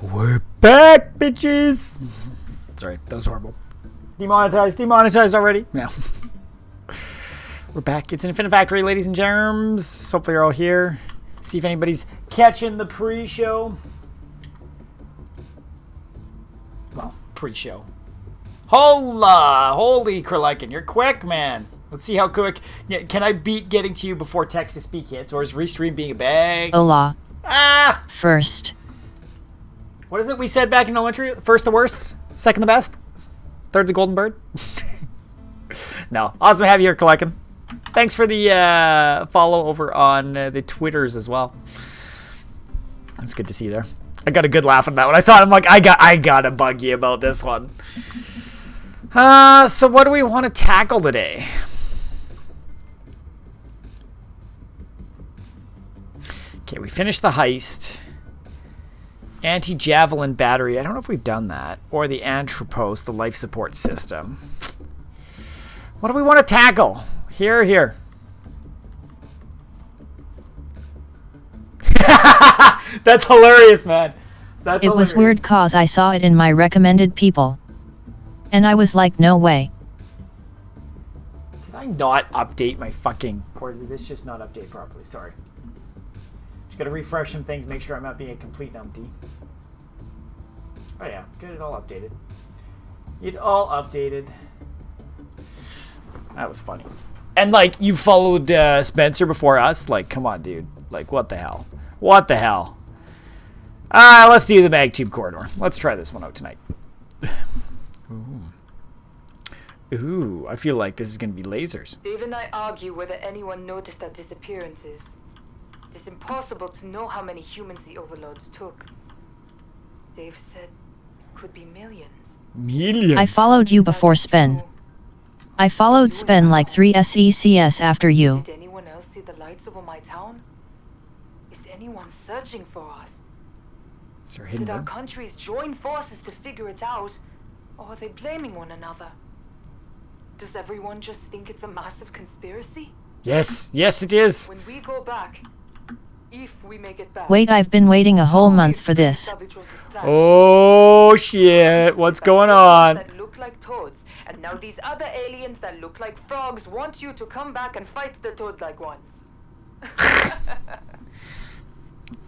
We're back, bitches! Sorry, that was horrible. Demonetized already? No. We're back. It's Infinifactory, ladies and germs. Hopefully you're all here. See if anybody's catching the pre-show. Well, pre-show. Hola! Holy Kralekin, you're quick, man. Let's see how quick. Can I beat getting to you before text-to-speak hits, or is restream being a bag? Hola. Ah! First. What is it we said back in elementary? First the worst, second the best, third the golden bird? No. Awesome to have you here, Kralekin. Thanks for the follow over on the Twitters as well. It's good to see you there. I got a good laugh at that one. I saw it, I'm like, I gotta bug you about this one. So what do we want to tackle today? Okay, we finished the heist. Anti-javelin battery. I don't know if we've done that. Or the Anthropos, the life support system. What do we want to tackle? Here. That's hilarious, man. That's it was weird cause I saw it in my recommended people. And I was like, no way. Did I not update my fucking... Or did this just not update properly? Sorry. Just gotta refresh some things, make sure I'm not being a complete numpty. Oh yeah, good, it all updated. It all updated. That was funny. And like, you followed Spencer before us? Like, come on, dude. Like, what the hell? What the hell? Let's do the MagTube corridor. Let's try this one out tonight. Ooh, I feel like this is going to be lasers. Dave and I argue whether anyone noticed our disappearances. It's impossible to know how many humans the overlords took. Dave said could be millions. Millions? I followed you before Spen. I followed Spen like 3 SECS after you. Did anyone else see the lights over my town? Is anyone searching for us? Is there a hidden Did our room? countries join forces to figure it out? Or are they blaming one another? Does everyone just think it's a massive conspiracy? Yes, it is. When we go back, if we make it back... Wait, I've been waiting a whole month for this. Oh shit, what's going on? That look like toads, and now these other aliens that look like frogs want you to come back and fight the toad-like ones.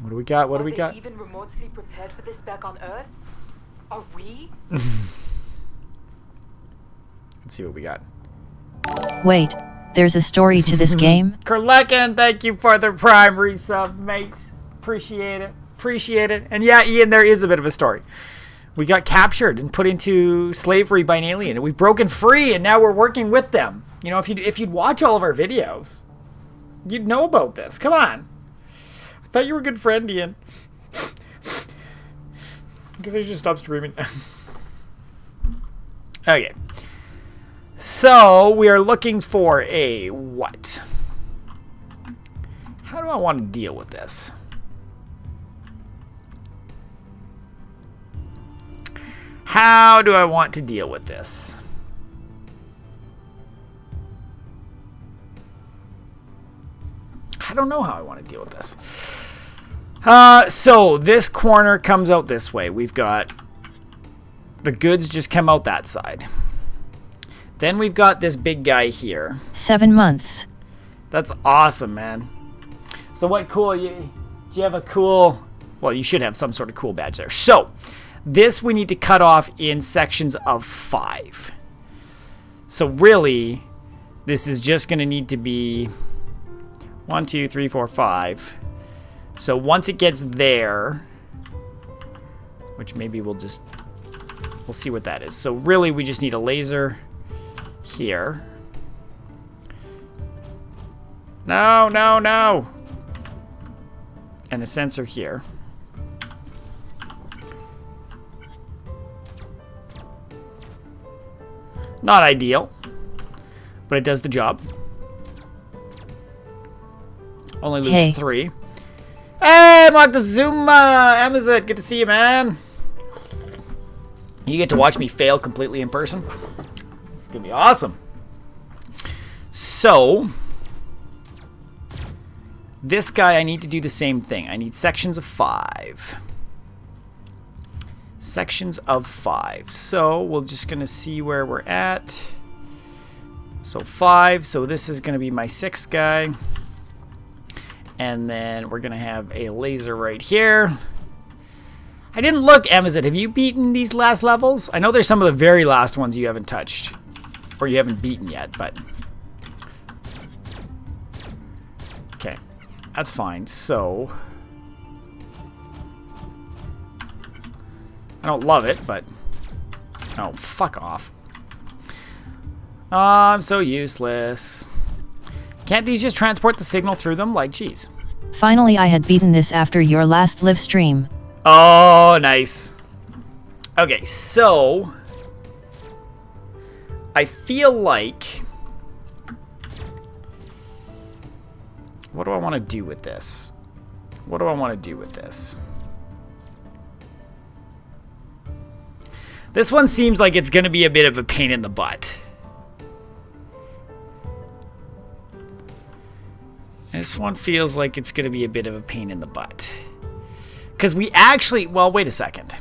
What do we got? What do we Are got? they even remotely prepared for this back on Earth? Are we? Let's see what we got. Wait, there's a story to this game? Kralekin, thank you for the prime resub, mate. Appreciate it. And yeah, Ian, there is a bit of a story. We got captured and put into slavery by an alien, and we've broken free, and now we're working with them. You know, if you'd watch all of our videos, you'd know about this. Come on. I thought you were a good friend, Ian. Because I just stopped streaming. Okay. So, we are looking for a what? How do I want to deal with this? How do I want to deal with this? I don't know how I want to deal with this. So, this corner comes out this way. We've got the goods just come out that side. Then we've got this big guy here. 7 months. That's awesome, man. So what cool, do you have a cool, well, you should have some sort of cool badge there. So, this we need to cut off in sections of 5. So really, this is just going to need to be 1, 2, 3, 4, 5. So once it gets there, which maybe we'll see what that is. So really, we just need a laser here. No. And a sensor here. Not ideal, but it does the job. Only lose 3. Hey, Moctezuma! Amazon, good to see you, man. You get to watch me fail completely in person. It's gonna be awesome. So, this guy, I need to do the same thing. I need sections of 5. Sections of 5. So we're just going to see where we're at. So 5. So this is going to be my 6th guy. And then we're going to have a laser right here. I didn't look, Amazon. Have you beaten these last levels? I know there's some of the very last ones you haven't touched. Or you haven't beaten yet, but... Okay. That's fine. So... I don't love it, but... Oh, fuck off. Oh, I'm so useless. Can't these just transport the signal through them? Like, geez. Finally, I had beaten this after your last live stream. Oh, nice. Okay, so... I feel like... What do I want to do with this? What do I want to do with this? This one seems like it's going to be a bit of a pain in the butt. This one feels like it's going to be a bit of a pain in the butt. Because we actually... Well, wait a second.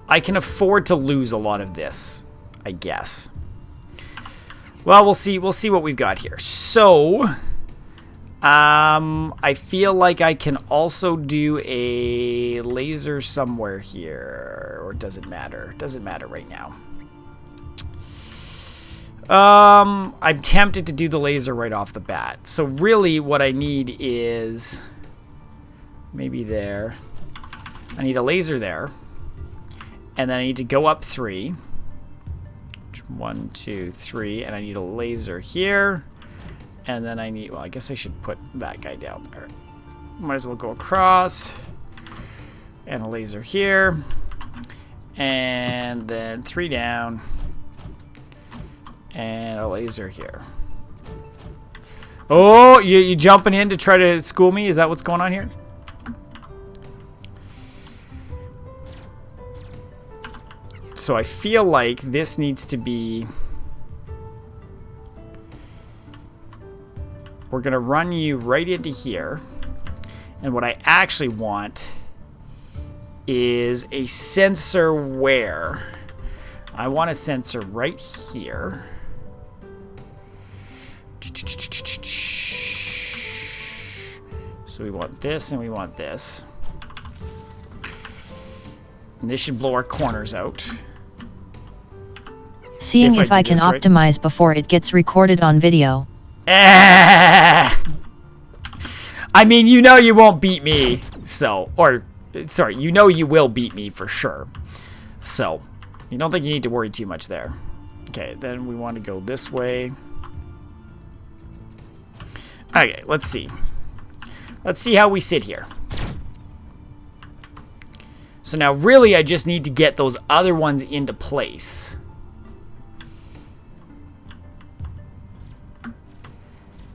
I can afford to lose a lot of this, I guess. Well, we'll see. We'll see what we've got here. So... I feel like I can also do a laser somewhere here. Or does it matter? Doesn't matter right now. I'm tempted to do the laser right off the bat. So really what I need is... Maybe there. I need a laser there. And then I need to go up 3. 1, 2, 3. And I need a laser here. And then I need, well, I guess I should put that guy down there. Might as well go across. And a laser here. And then 3 down. And a laser here. Oh, you jumping in to try to school me? Is that what's going on here? So I feel like this needs to be... We're going to run you right into here. And what I actually want is a sensor where? I want a sensor right here. So we want this and we want this. And this should blow our corners out. Seeing if I can optimize before it gets recorded on video. I mean, you know you won't beat me, so, or, sorry, you know you will beat me for sure. So, you don't think you need to worry too much there. Okay, then we want to go this way. Okay, let's see. Let's see how we sit here. So now really I just need to get those other ones into place.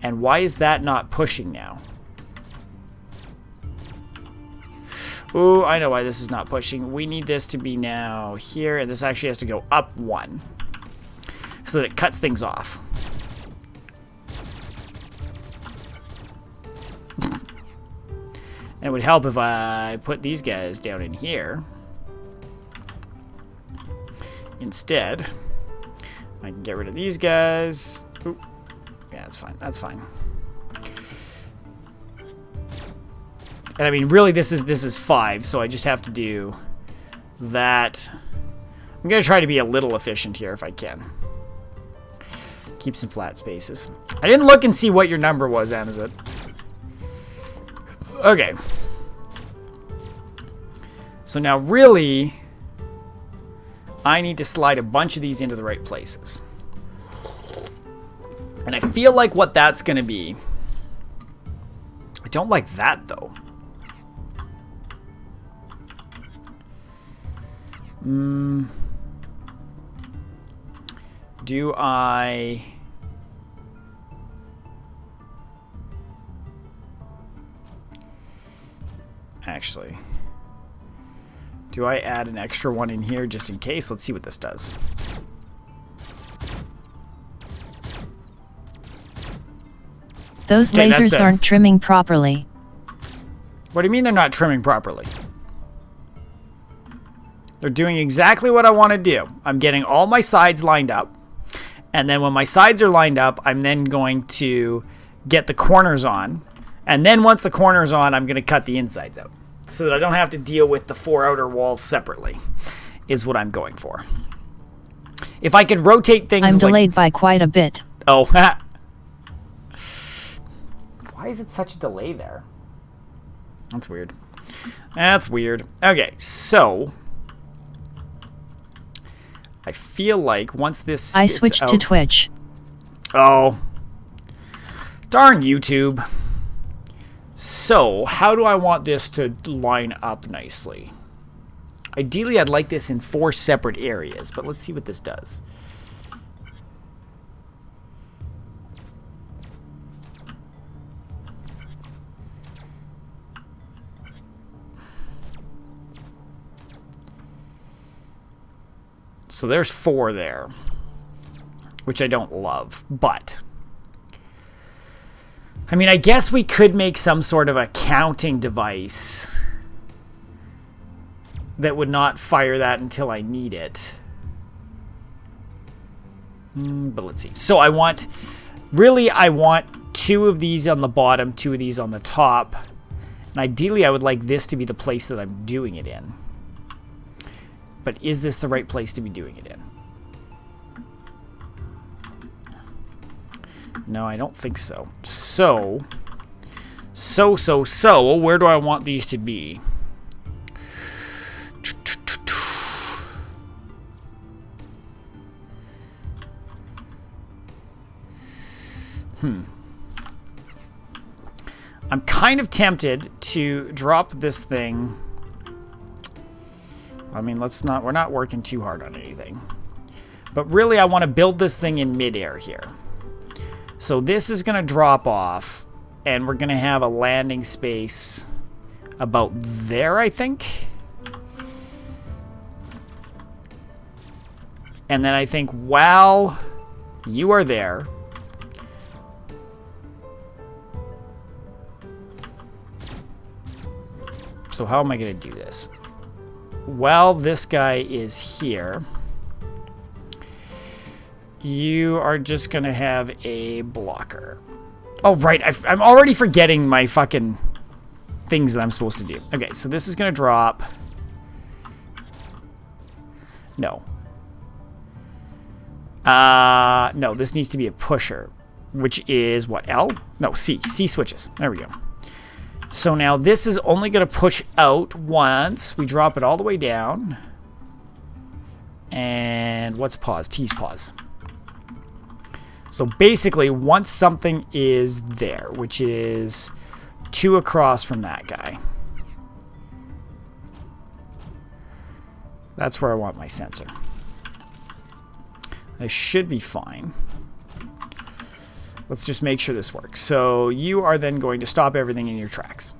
And why is that not pushing now? Ooh, I know why this is not pushing. We need this to be now here, and this actually has to go up 1. So that it cuts things off. And it would help if I put these guys down in here. Instead, I can get rid of these guys. Ooh. Yeah, that's fine. That's fine. And I mean, really, this is 5, so I just have to do that. I'm gonna try to be a little efficient here if I can. Keep some flat spaces. I didn't look and see what your number was, Amazon. Okay. So now, really, I need to slide a bunch of these into the right places. And I feel like what that's going to be... I don't like that, though. Do I... Actually... Do I add an extra one in here just in case? Let's see what this does. Those lasers aren't trimming properly. What do you mean they're not trimming properly? They're doing exactly what I want to do. I'm getting all my sides lined up. And then when my sides are lined up, I'm then going to get the corners on. And then once the corner's on, I'm going to cut the insides out. So that I don't have to deal with the 4 outer walls separately, is what I'm going for. If I could rotate things I'm delayed by quite a bit. Oh. Why is it such a delay there? That's weird. That's weird. Okay, so I feel like once this I switched to Twitch. Oh. Darn YouTube. So, how do I want this to line up nicely? Ideally, I'd like this in 4 separate areas, but let's see what this does. So there's 4 there, which I don't love, but I mean, I guess we could make some sort of a counting device that would not fire that until I need it. But let's see. So I want 2 of these on the bottom, 2 of these on the top. And ideally, I would like this to be the place that I'm doing it in. But is this the right place to be doing it in? No, I don't think so. So, where do I want these to be? I'm kind of tempted to drop this thing. I mean, we're not working too hard on anything. But really, I want to build this thing in midair here. So this is going to drop off, and we're going to have a landing space about there, I think. And then I think while you are there, so how am I going to do this? While this guy is here, you are just going to have a blocker. Oh, right. I'm already forgetting my fucking things that I'm supposed to do. Okay, so this is going to drop. No. No, this needs to be a pusher, which is what, L? No, C. C switches. There we go. So now this is only going to push out once. We drop it all the way down. And what's pause? T's pause. So basically, once something is there, which is 2 across from that guy, that's where I want my sensor. This should be fine. Let's just make sure this works. So you are then going to stop everything in your tracks.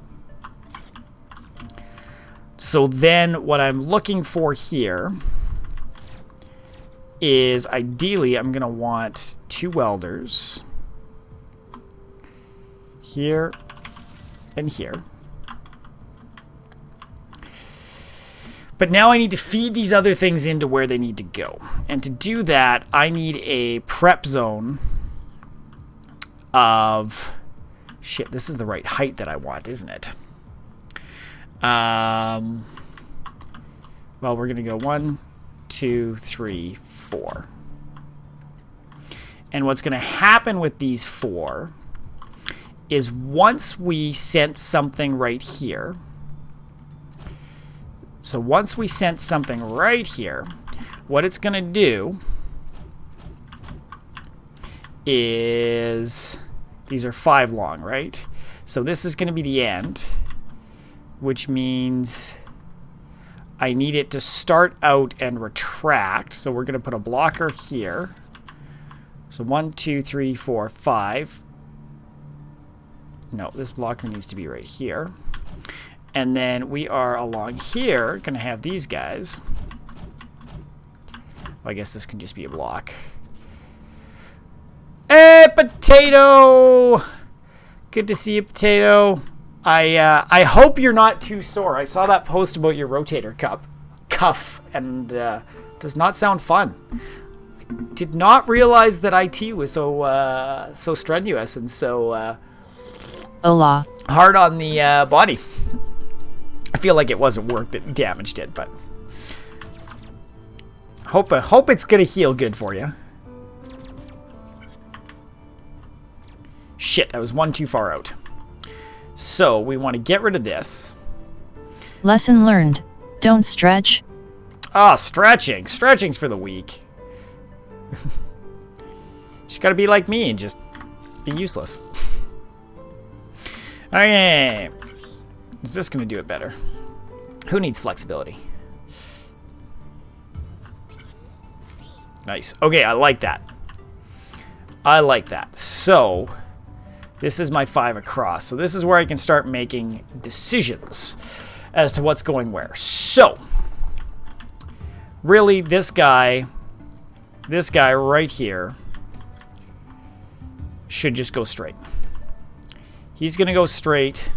So then what I'm looking for here is ideally I'm going to want 2 welders here and here. But now I need to feed these other things into where they need to go. And to do that, I need a prep zone of... Shit, this is the right height that I want, isn't it? Well, we're going to go 1, 2, 3, 4. And what's going to happen with these 4 is once we sense something right here. So once we sense something right here, what it's going to do is, these are 5 long, right? So this is going to be the end, which means I need it to start out and retract. So we're going to put a blocker here. So 1, 2, 3, 4, 5. No, this blocker needs to be right here. And then we are along here going to have these guys. Well, I guess this can just be a block. Hey, potato! Good to see you, potato. I hope you're not too sore. I saw that post about your rotator cuff, and does not sound fun. I did not realize that IT was so strenuous and so Hola. hard on the body. I feel like it wasn't work that damaged it, but hope it's gonna heal good for you. Shit, I was one too far out. So we want to get rid of this. Lesson learned. Don't stretch. Ah, stretching. Stretching's for the weak. Just gotta be like me and just be useless. Okay. Is this gonna do it better? Who needs flexibility? Nice. Okay, I like that. I like that. So, this is my 5 across. So this is where I can start making decisions as to what's going where. So, really, this guy right here should just go straight. He's going to go straight.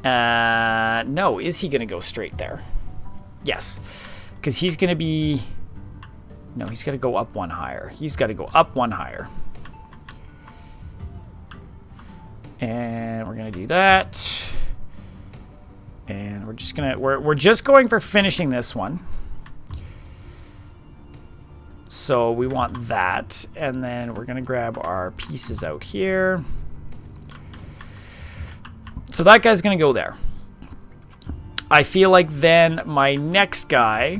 No, is he going to go straight there? Yes. Because he's going to be... No, he's got to go up one higher. He's got to go up one higher. And we're going to do that. And we're just going to... We're just going for finishing this one. So we want that. And then we're going to grab our pieces out here. So that guy's going to go there. I feel like then my next guy...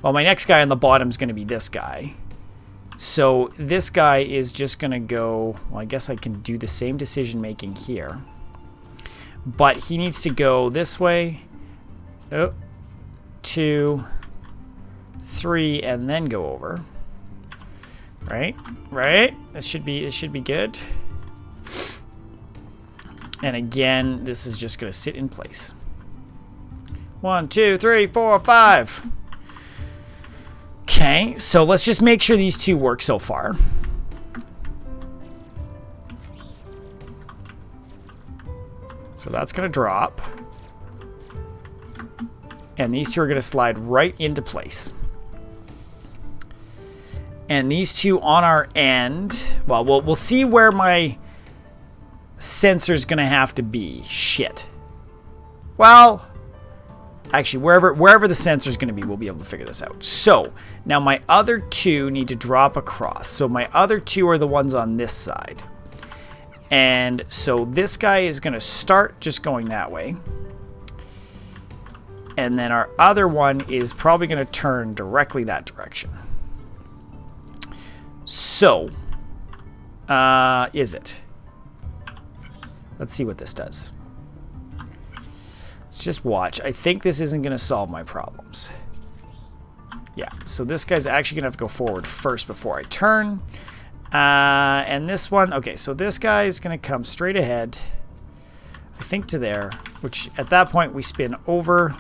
Well, my next guy on the bottom is going to be this guy. So this guy is just going to go... Well, I guess I can do the same decision making here. But he needs to go this way. 2, 3, and then go over. Right? Right? This should be good. And again, this is just going to sit in place. 1, 2, 3, 4, 5. Okay, so let's just make sure these two work so far. So that's going to drop. And these two are going to slide right into place. And these two on our end, well, we'll see where my sensor's going to have to be. Shit. Well... Actually, wherever the sensor's going to be, we'll be able to figure this out. So, now my other two need to drop across. So my other two are the ones on this side. And so this guy is going to start just going that way. And then our other one is probably going to turn directly that direction. So, is it? Let's see what this does. Let's just watch. I think this isn't going to solve my problems. Yeah, so this guy's actually going to have to go forward first before I turn. And this one, okay, so this guy is going to come straight ahead, I think to there, which at that point we spin over.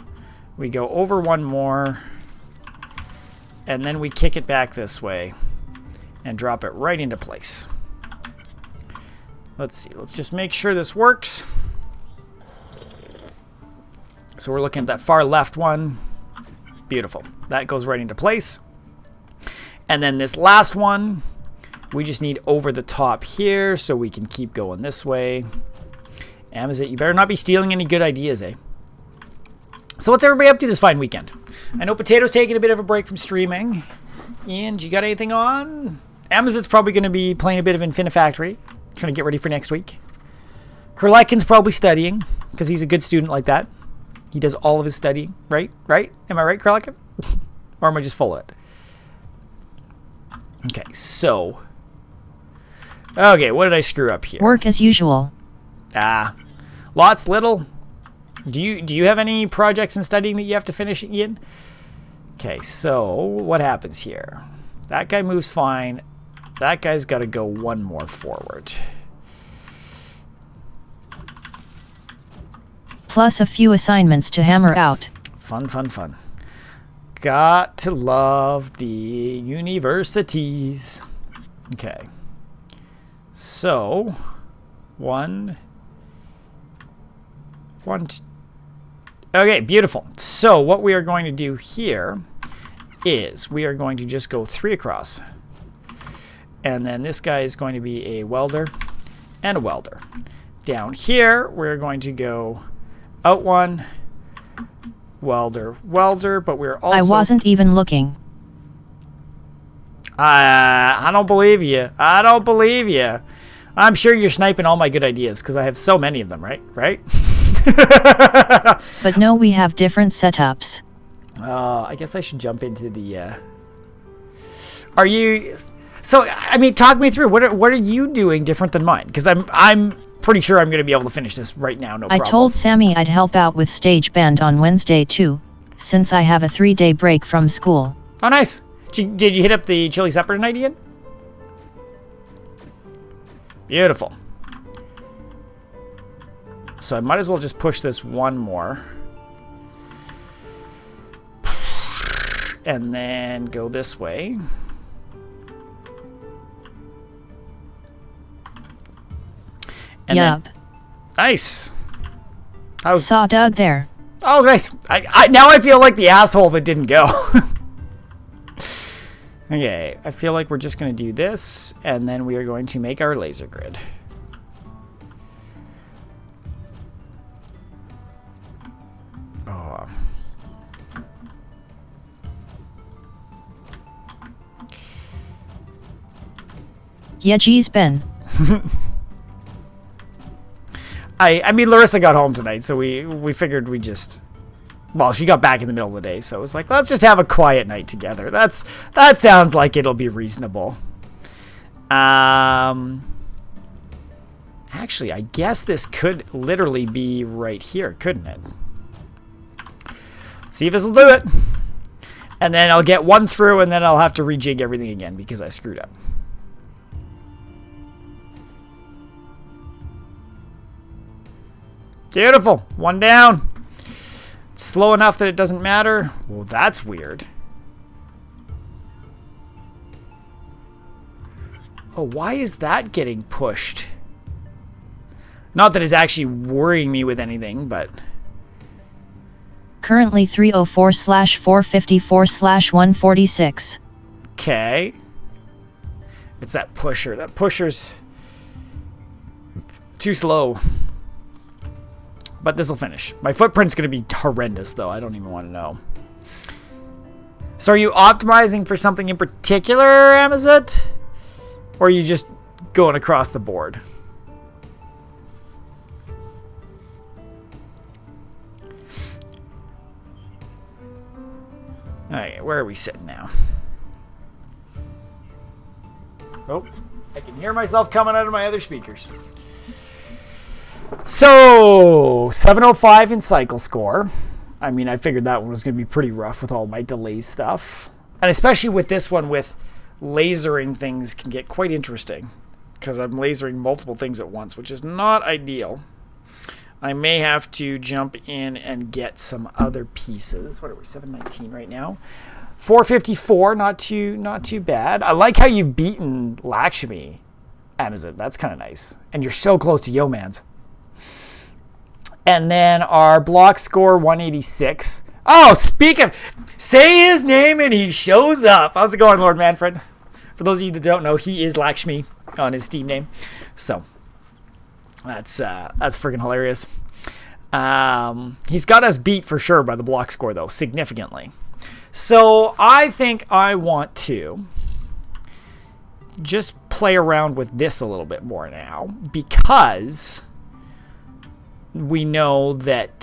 We go over one more, and then we kick it back this way and drop it right into place. Let's see. Let's just make sure this works. So we're looking at that far left one. Beautiful. That goes right into place. And then this last one, we just need over the top here so we can keep going this way. Amazit, you better not be stealing any good ideas, eh? So what's everybody up to this fine weekend? I know Potato's taking a bit of a break from streaming. Ian, you got anything on? Amazit's probably going to be playing a bit of Infinifactory, trying to get ready for next week. Kurlekin's probably studying, because he's a good student like that. He does all of his studying, right? Right? Am I right, Kurlekin? Or am I just full of it? Okay, so... Okay, what did I screw up here? Work as usual. Lots, little. Do you have any projects in studying that you have to finish, Ian? Okay, so what happens here? That guy moves fine. That guy's got to go one more forward. Plus a few assignments to hammer out. Fun, fun, fun. Got to love the universities. Okay. So, One. Okay, beautiful. So what we are going to do here is we are going to just go 3 across. And then this guy is going to be a welder and a welder. Down here, we're going to go out 1, welder, welder, but we're also... I wasn't even looking. I don't believe you. I don't believe you. I'm sure you're sniping all my good ideas because I have so many of them, right? Right? But no, we have different setups. I guess I should jump into the... Are you... So, I mean, talk me through. What are you doing different than mine? Because I'm pretty sure I'm going to be able to finish this right now, no problem. I told Sammy I'd help out with stage band on Wednesday too, since I have a 3-day break from school. Oh, nice. Did you hit up the chili supper tonight again? Beautiful. So I might as well just push this 1 more. And then go this way. And yup. Nice. Saw Doug there. Oh, nice. Now I feel like the asshole that didn't go. Okay, I feel like we're just going to do this, and then we are going to make our laser grid. Oh. Yeah, geez, Ben. I mean, Larissa got home tonight, so we figured we just... Well, she got back in the middle of the day, so it was like, let's just have a quiet night together. That sounds like it'll be reasonable. Actually, I guess this could literally be right here, couldn't it? Let's see if this will do it. And then I'll get 1 through, and then I'll have to rejig everything again because I screwed up. Beautiful. 1 down. Slow enough that it doesn't matter. Well, that's weird. Oh, why is that getting pushed? Not that it's actually worrying me with anything, but... Currently 304/454/146. Okay. It's that pusher. That pusher's too slow. But this will finish. My footprint's going to be horrendous, though. I don't even want to know. So are you optimizing for something in particular, Amazet? Or are you just going across the board? Alright, where are we sitting now? Oh, I can hear myself coming out of my other speakers. So, 705 in cycle score. I mean, I figured that one was going to be pretty rough with all my delay stuff. And especially with this one, with lasering things can get quite interesting. Because I'm lasering multiple things at once, which is not ideal. I may have to jump in and get some other pieces. What are we, 719 right now? 454, not too bad. I like how you've beaten Lakshmi, Amazon. That's kind of nice. And you're so close to Yeoman's. And then our block score, 186. Oh, speak of... Say his name and he shows up. How's it going, Lord Manfred? For those of you that don't know, he is Lakshmi on his Steam name. So, that's freaking hilarious. He's got us beat for sure by the block score, though, significantly. So, I think I want to just play around with this a little bit more now. Because... we know that,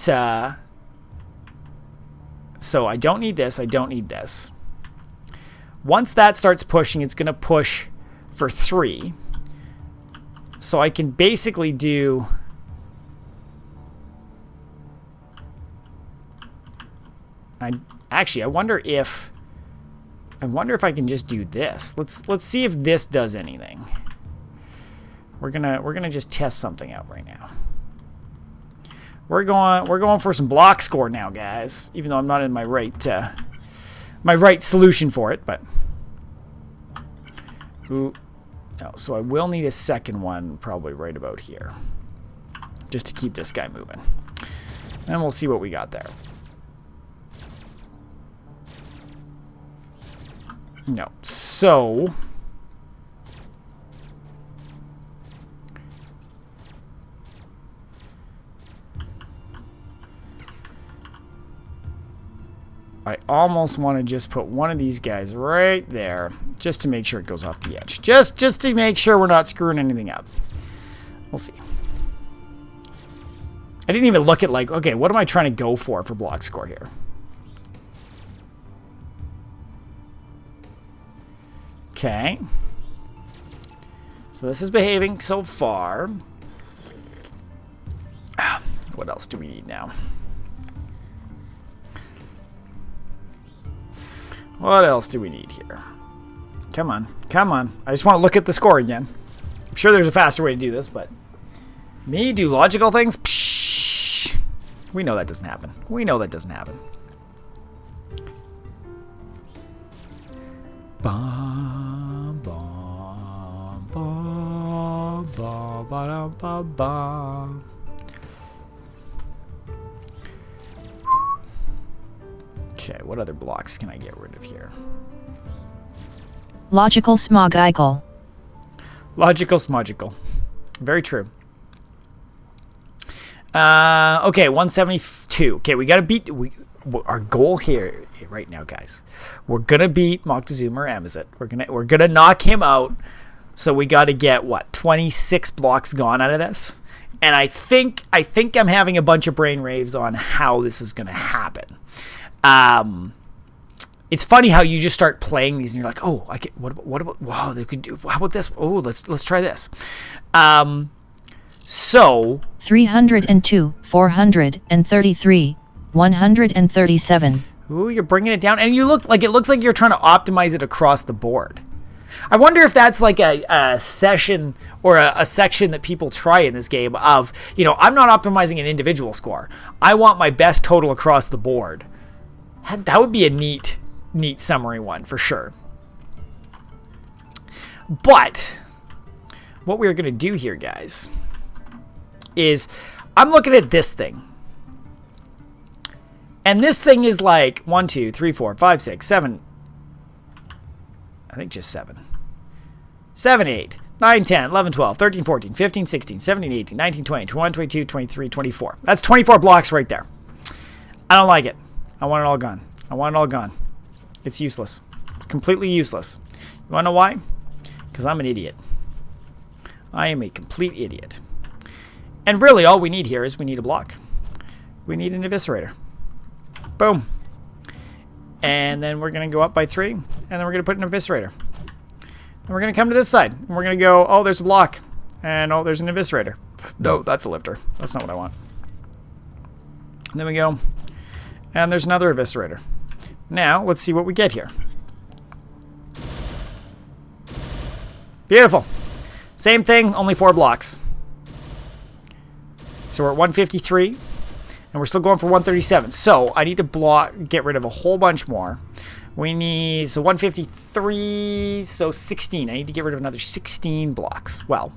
so I don't need this, I don't need this. Once that starts pushing, it's going to push for 3. So I can basically do... I wonder if I can just do this. Let's see if this does anything. We're gonna just test something out right now. We're going for some block score now, guys. Even though I'm not in my right solution for it, but ooh, No, so I will need a second one probably right about here. Just to keep this guy moving. And we'll see what we got there. No. So... I almost want to just put one of these guys right there, just to make sure it goes off the edge. Just to make sure we're not screwing anything up. We'll see. I didn't even look at, like, okay, what am I trying to go for block score here? Okay. So this is behaving so far. What else do we need now? What else do we need here? Come on. Come on. I just want to look at the score again. I'm sure there's a faster way to do this, but... Me do logical things? Psh, we know that doesn't happen. We know that doesn't happen. Bum, bum, bum, bum, ba, ba, ba. Okay, what other blocks can I get rid of here? Logical smogical. Logical smogical. Very true. Okay, 172. Okay, we gotta beat... our goal here right now, guys. We're gonna beat Moctezuma or Amazit. We're gonna knock him out. So we gotta get, what, 26 blocks gone out of this? And I think I'm having a bunch of brain raves on how this is gonna happen. It's funny how you just start playing these and you're like, oh, I can, what about, wow, they could do, how about this? Oh, let's try this. So 302, 433, 137. Ooh, you're bringing it down, and it looks like you're trying to optimize it across the board. I wonder if that's like a session or a section that people try in this game of, you know, I'm not optimizing an individual score. I want my best total across the board. That would be a neat summary one for sure. But what we're going to do here, guys, is I'm looking at this thing. And this thing is like 1, 2, 3, 4, 5, 6, 7. I think just 7. 7, 8, 9, 10, 11, 12, 13, 14, 15, 16, 17, 18, 19, 20, 21, 22, 23, 24. That's 24 blocks right there. I don't like it. I want it all gone. I want it all gone. It's useless. It's completely useless. You want to know why? Because I'm an idiot. I am a complete idiot. And really all we need here is we need a block. We need an eviscerator. Boom. And then we're going to go up by 3. And then we're going to put an eviscerator. And we're going to come to this side. And we're going to go, oh, there's a block. And oh, there's an eviscerator. No, that's a lifter. That's not what I want. And then we go. And there's another eviscerator. Now, let's see what we get here. Beautiful. Same thing, only 4 blocks. So we're at 153. And we're still going for 137. So I need to get rid of a whole bunch more. We need, so 153, so 16. I need to get rid of another 16 blocks. Well,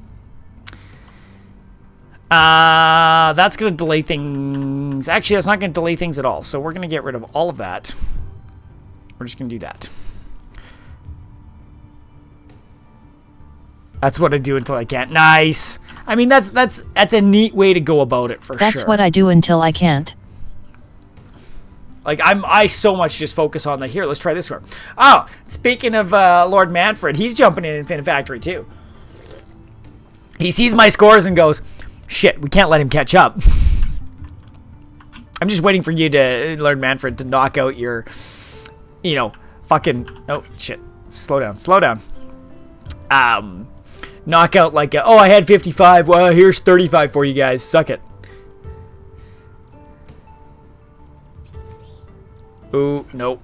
that's going to delay things. Actually, that's not going to delay things at all. So we're going to get rid of all of that. We're just going to do that. That's what I do until I can't. Nice. I mean, that's a neat way to go about it for sure. That's what I do until I can't. Like, I so much just focus on the, here, let's try this one. Oh, speaking of Lord Manfred, he's jumping in Infinifactory too. He sees my scores and goes, shit, we can't let him catch up. I'm just waiting for you to, Lord Manfred, to knock out your, you know, fucking, oh, shit, slow down. Knock out like, oh, I had 55, well, here's 35 for you guys, suck it. Ooh, nope.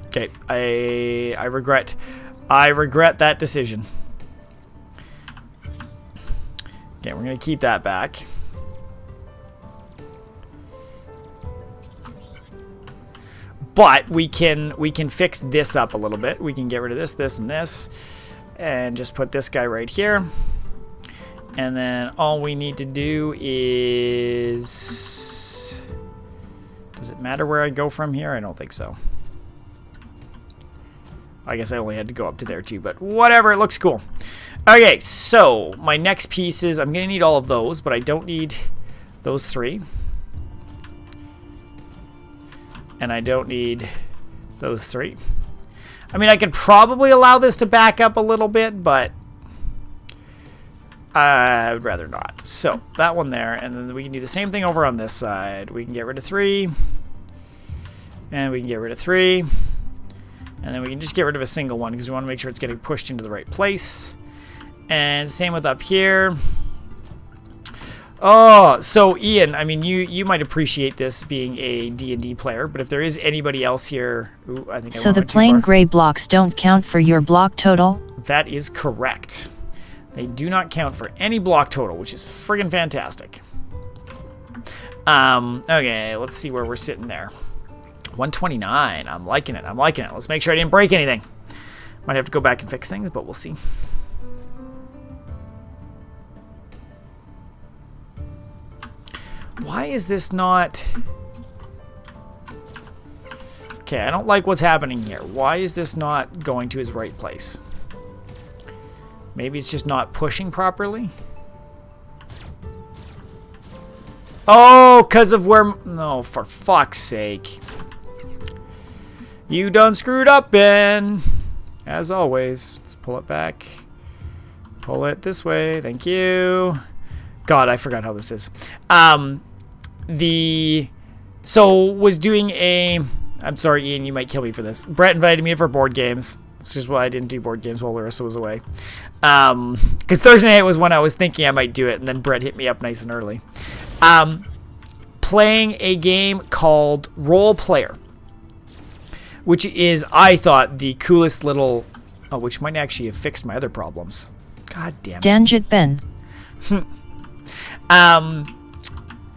Okay, I regret that decision. Okay, we're gonna keep that back. But we can fix this up a little bit. We can get rid of this, and this. And just put this guy right here. And then all we need to do is... Does it matter where I go from here? I don't think so. I guess I only had to go up to there too, but whatever, it looks cool. Okay, so my next piece is, I'm going to need all of those, but I don't need those 3. And I don't need those 3. I mean, I could probably allow this to back up a little bit, but I would rather not. So, that one there, and then we can do the same thing over on this side. We can get rid of 3, and we can get rid of 3, and then we can just get rid of a single one because we want to make sure it's getting pushed into the right place. And same with up here. Oh, so Ian, I mean, you might appreciate this being a D&D player, but if there is anybody else here... Ooh, I think so the plain gray blocks don't count for your block total? That is correct. They do not count for any block total, which is friggin' fantastic. Okay, let's see where we're sitting there. 129. I'm liking it. I'm liking it. Let's make sure I didn't break anything. Might have to go back and fix things, but we'll see. Why is this not... Okay, I don't like what's happening here. Why is this not going to his right place? Maybe it's just not pushing properly? Oh, because of where... No, for fuck's sake. You done screwed up, Ben. As always. Let's pull it back. Pull it this way. Thank you. God, I forgot how this is. So was doing a... I'm sorry, Ian, you might kill me for this. Brett invited me for board games. Which is why I didn't do board games while Larissa was away. Because Thursday night was when I was thinking I might do it, and then Brett hit me up nice and early. Playing a game called Role Player, which is, I thought, the coolest little... Oh, which might actually have fixed my other problems. God damn it. Danjit Ben.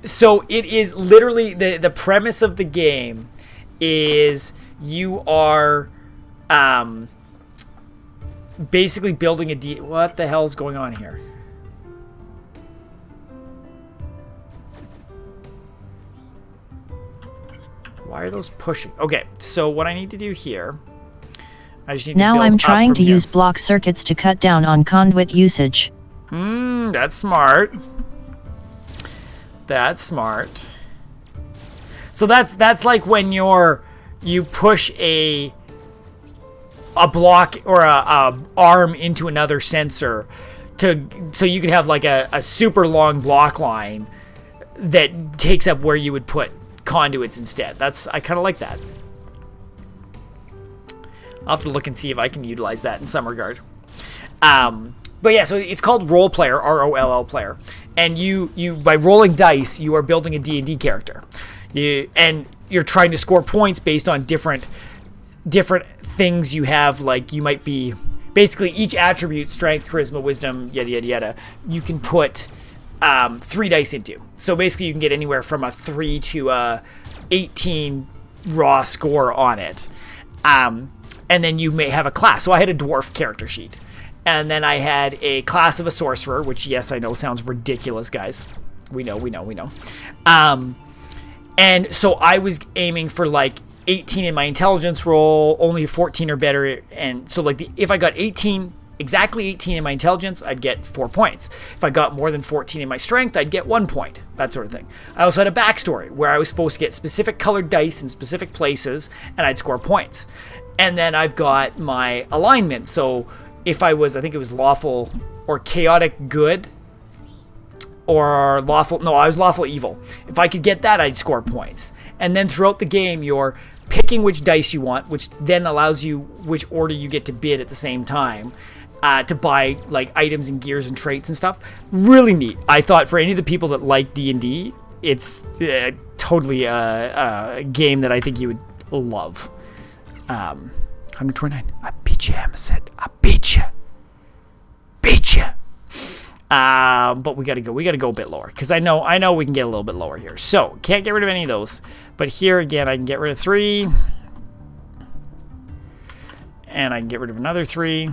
So it is literally... The premise of the game is you are... basically building a what the hell is going on here? Why are those pushing? Okay, so what I need to do here, I just need to build Now I'm up trying from to here. use block circuits to cut down on conduit usage. That's smart. That's smart. So that's like when you push a block or a arm into another sensor so you could have like a super long block line that takes up where you would put conduits instead. I kind of like that. I'll have to look and see if I can utilize that in some regard. But yeah, so it's called Role Player, R-O-L-L Player, and you by rolling dice you are building a D&D character, and you're trying to score points based on different things you have. Like you might be basically each attribute, strength, charisma, wisdom, yada yada yada, you can put 3 dice into. So basically you can get anywhere from a 3 to a 18 raw score on it. And then you may have a class. So I had a dwarf character sheet, and then I had a class of a sorcerer, which, yes, I know sounds ridiculous, guys. We know. And so I was aiming for like 18 in my intelligence roll, only 14 or better. And so like if I got exactly 18 in my intelligence, I'd get 4 points. If I got more than 14 in my strength, I'd get 1 point, that sort of thing. I also had a backstory where I was supposed to get specific colored dice in specific places, and I'd score points. And then I've got my alignment. So if I think it was lawful or chaotic good, or lawful, no, I was lawful evil. If I could get that, I'd score points. And then throughout the game, you're picking which dice you want, which then allows you which order you get to bid at the same time, to buy like items and gears and traits and stuff. Really neat. I thought for any of the people that like D&D, it's totally a game that I think you would love. 129. I beat you, Hammerset. I beat you. But we gotta go a bit lower, because I know we can get a little bit lower here. So can't get rid of any of those, but here again I can get rid of 3, and I can get rid of another 3,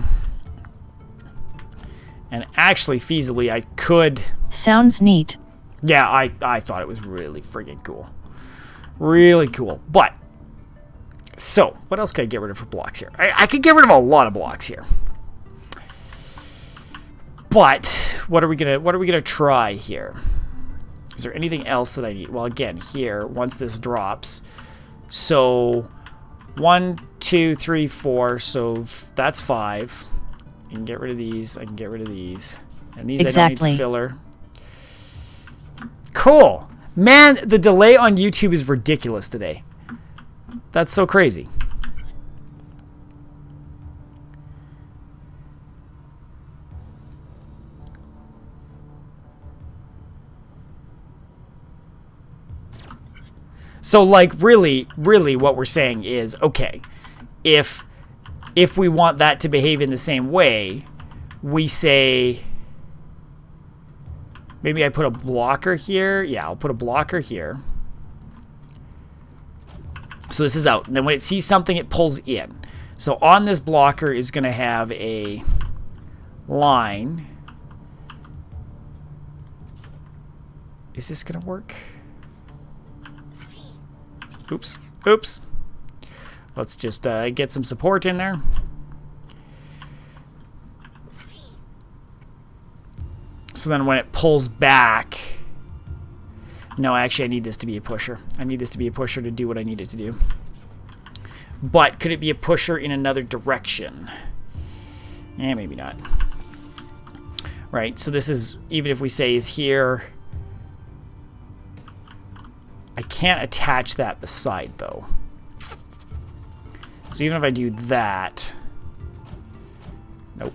And actually, feasibly, I could... Sounds neat. Yeah, I thought it was really friggin' cool. Really cool. But, so, what else could I get rid of for blocks here? I could get rid of a lot of blocks here. But, what are we gonna try here? Is there anything else that I need? Well, again, here, once this drops, so 1, 2, 3, 4, so that's 5. I can get rid of these. I can get rid of these. And these exactly. I don't need filler. Cool. Man, the delay on YouTube is ridiculous today. That's so crazy. So, like, really what we're saying is, okay, if we want that to behave in the same way, we say, maybe I put a blocker here. Yeah, I'll put a blocker here. So this is out. And then when it sees something, it pulls in. So on this blocker is going to have a line. Is this going to work? Oops. Oops. Let's just get some support in there. So then when it pulls back... No, actually, I need this to be a pusher. I need this to be a pusher to do what I need it to do. But could it be a pusher in another direction? Eh, maybe not. Right, so this is, even if we say is here... I can't attach that beside, though. So even if I do that... Nope.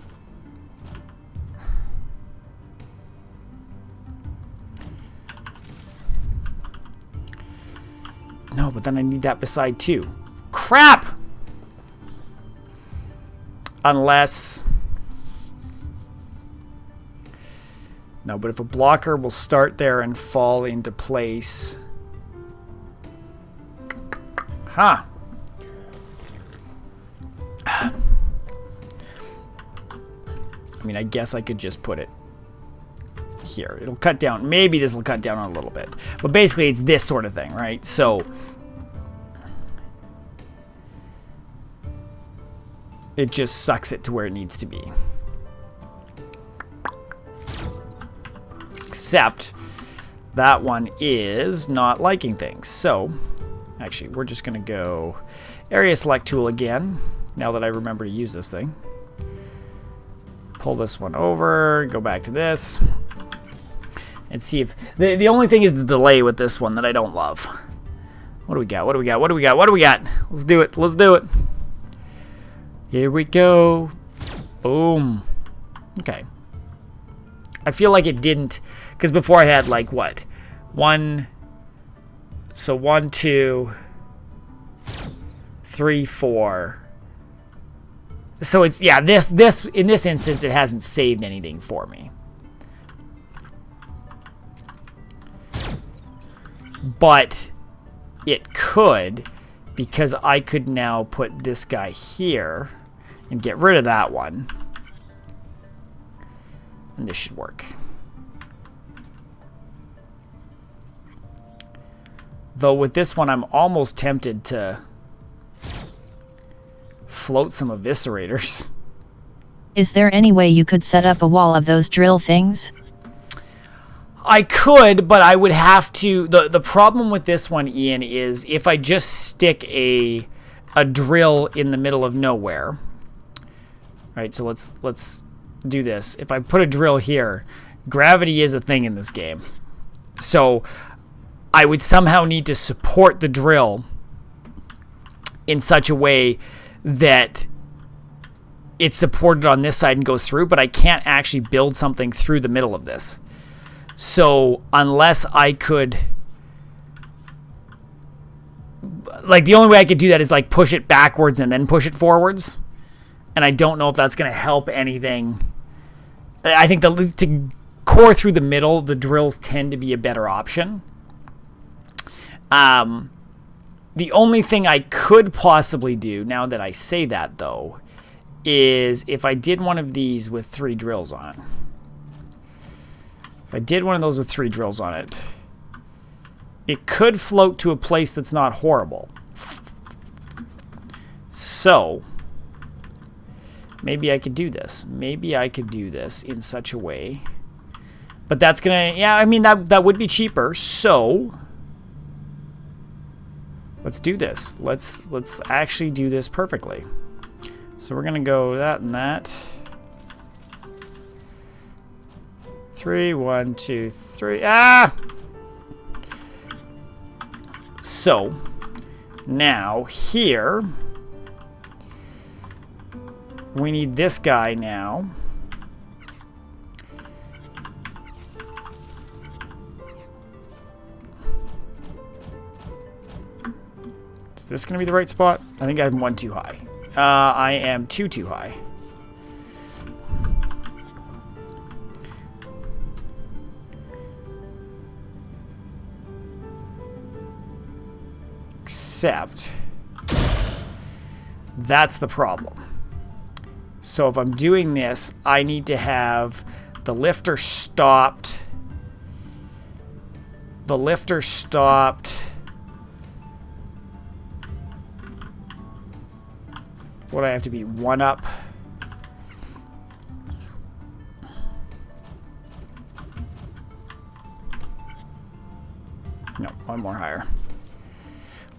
No, but then I need that beside, too. Crap! Unless... No, but if a blocker will start there and fall into place... Huh. I mean, I guess I could just put it here. It'll cut down. Maybe this will cut down on a little bit. But basically, it's this sort of thing, right? So, it just sucks it to where it needs to be. Except, that one is not liking things. So... Actually, we're just going to go area select tool again, now that I remember to use this thing. Pull this one over, go back to this, and see if... The only thing is the delay with this one that I don't love. What do we got? What do we got? What do we got? What do we got? Let's do it. Let's do it. Here we go. Boom. Okay. I feel like it didn't... Because before I had, like, what? So 1, 2, 3, 4. So it's, yeah, this in this instance, it hasn't saved anything for me. But it could, because I could now put this guy here and get rid of that one. And this should work. Though with this one, I'm almost tempted to float some eviscerators. Is there any way you could set up a wall of those drill things? I could, but I would have to... The problem with this one, Ian, is if I just stick a drill in the middle of nowhere. Right, so let's do this. If I put a drill here, gravity is a thing in this game. So I would somehow need to support the drill in such a way that it's supported on this side and goes through, but I can't actually build something through the middle of this. So unless I could... Like, the only way I could do that is, like, push it backwards and then push it forwards. And I don't know if that's going to help anything. I think to core through the middle, the drills tend to be a better option. The only thing I could possibly do, now that I say that, though, is if I did one of these with 3 drills on it. If I did one of those with 3 drills on it, it could float to a place that's not horrible. So, maybe I could do this. Maybe I could do this in such a way. But that's gonna, yeah, I mean, that would be cheaper. So, let's do this. Let's actually do this perfectly. So we're gonna go that and that. 3, 1, 2, 3. Ah! So, now here, we need this guy now. Is this going to be the right spot? I think I'm 1 too high. I am 2 too high. Except that's the problem. So if I'm doing this, I need to have the lifter stopped. The lifter stopped. What do I have to be? 1 up. No, 1 more higher.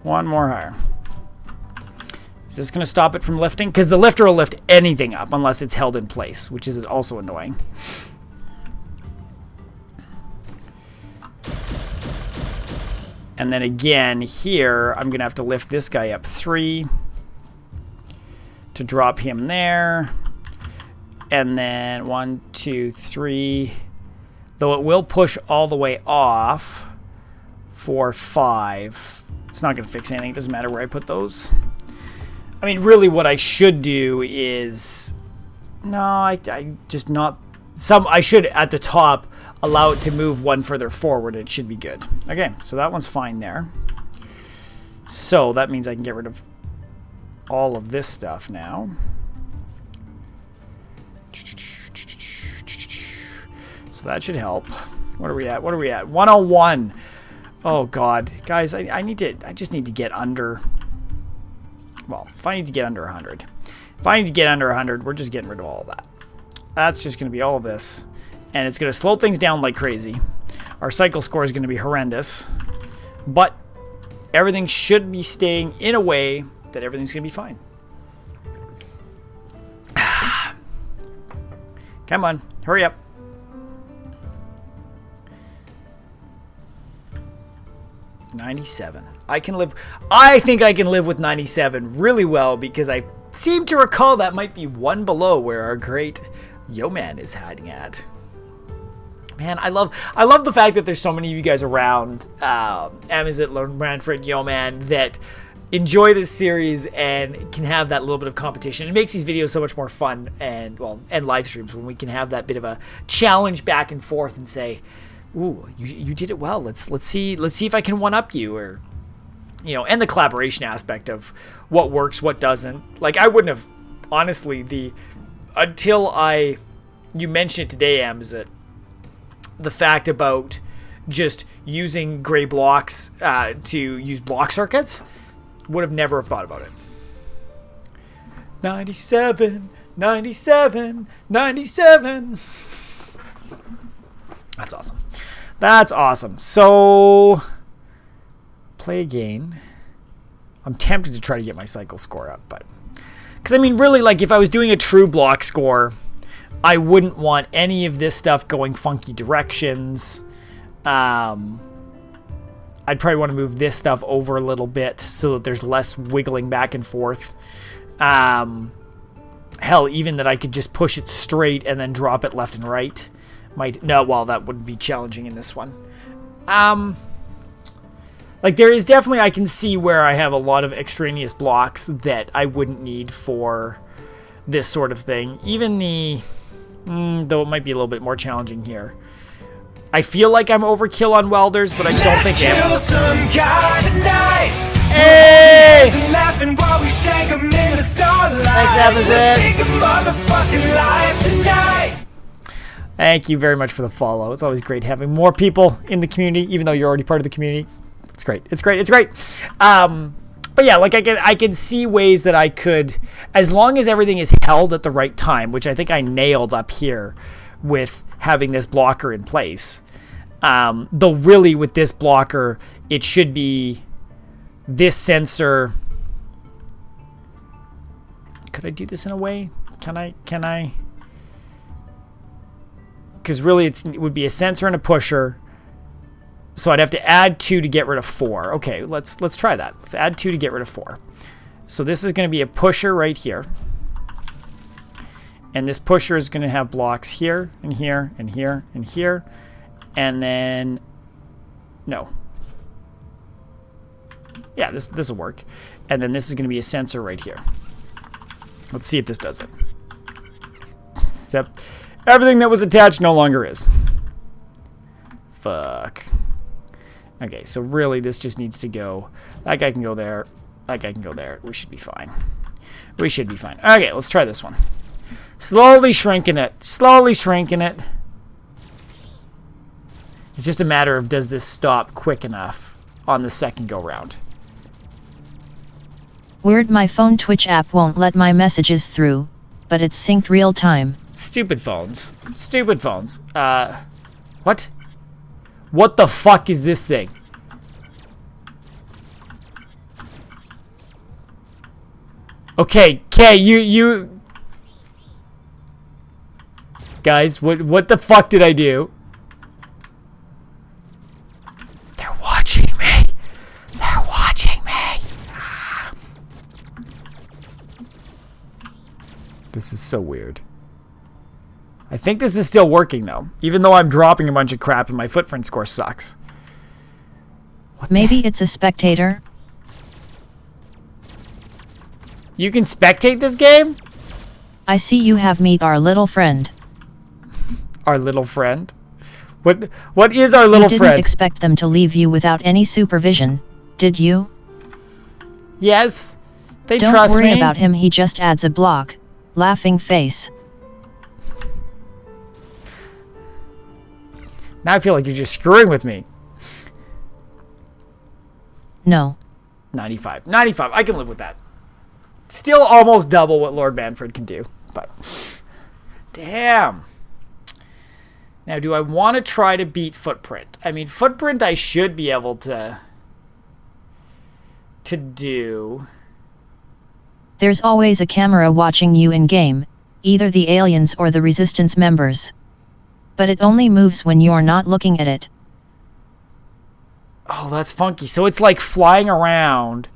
1 more higher. Is this going to stop it from lifting? Because the lifter will lift anything up unless it's held in place, which is also annoying. And then again, here, I'm going to have to lift this guy up 3 to drop him there. And then 1, 2, 3. Though it will push all the way off for 5. It's not going to fix anything. It doesn't matter where I put those. I mean, really what I should do is... No, I just not... I should, at the top, allow it to move 1 further forward. It should be good. Okay, so that one's fine there. So that means I can get rid of all of this stuff now. So that should help. What are we at? What are we at? 101. Oh, God. Guys, I just need to get under... Well, if I need to get under 100. If I need to get under 100, we're just getting rid of all of that. That's just going to be all of this. And it's going to slow things down like crazy. Our cycle score is going to be horrendous. But everything should be staying in a way that everything's going to be fine. Come on. Hurry up. $97. I think I can live with 97 really well because I seem to recall that might be 1 below where our great Yo-Man is hiding at. Man, I love the fact that there's so many of you guys around, Amazit, Manfred, Yo-Man, that enjoy this series and can have that little bit of competition. It makes these videos so much more fun and live streams when we can have that bit of a challenge back and forth and say, ooh, you did it well. Let's see if I can one up you, or and the collaboration aspect of what works, what doesn't. Like, I wouldn't have, honestly, until you mentioned it today, Amazit, the fact about just using gray blocks to use block circuits, would have never have thought about it. 97, 97, 97. That's awesome. That's awesome. So, play again. I'm tempted to try to get my cycle score up, but... Because, I mean, really, like, if I was doing a true block score, I wouldn't want any of this stuff going funky directions. I'd probably want to move this stuff over a little bit so that there's less wiggling back and forth. Hell, even that I could just push it straight and then drop it left and right. That would be challenging in this one. Like, there is definitely, I can see where I have a lot of extraneous blocks that I wouldn't need for this sort of thing. Even though it might be a little bit more challenging here. I feel like I'm overkill on welders, but I don't think I am. Hey! laughing while we shake 'em in the starlight. Thanks, Let's take a motherfucking life tonight. Thank you very much for the follow. It's always great having more people in the community, even though you're already part of the community. It's great. It's great. It's great. But yeah, like I can see ways that I could, as long as everything is held at the right time, which I think I nailed up here with having this blocker in place. Though really with this blocker, it should be this sensor. Could I do this in a way? Can I? Because really it would be a sensor and a pusher. So I'd have to add 2 to get rid of 4. Okay, let's try that. Let's add 2 to get rid of 4. So this is going to be a pusher right here. And this pusher is going to have blocks here and here and here and here. And then no. Yeah, this will work. And then this is going to be a sensor right here. Let's see if this does it. Except everything that was attached no longer is. Fuck. Okay, so really this just needs to go. That guy can go there. That guy can go there. We should be fine. We should be fine. Okay, let's try this one. Slowly shrinking it. Slowly shrinking it. It's just a matter of does this stop quick enough on the second go round. Weird, my phone Twitch app won't let my messages through, but it's synced real time. Stupid phones. Stupid phones. What? What the fuck is this thing? Okay, you guys, what the fuck did I do? They're watching me. They're watching me. This is so weird. I think this is still working though, even though I'm dropping a bunch of crap and my footprint score sucks. Maybe it's a spectator? You can spectate this game? I see you have meet our little friend. Our little friend? What is our little You friend? didn't expect them to leave you without any supervision, did you? Yes. They Don't trust me. worry about him, he just adds a block. Laughing face. Now I feel like you're just screwing with me. No. 95. 95. I can live with that. Still almost double what Lord Manfred can do. But damn. Now, do I want to try to beat Footprint? I mean, Footprint I should be able to do. There's always a camera watching you in-game, either the aliens or the Resistance members. But it only moves when you're not looking at it. Oh, that's funky. So it's like flying around.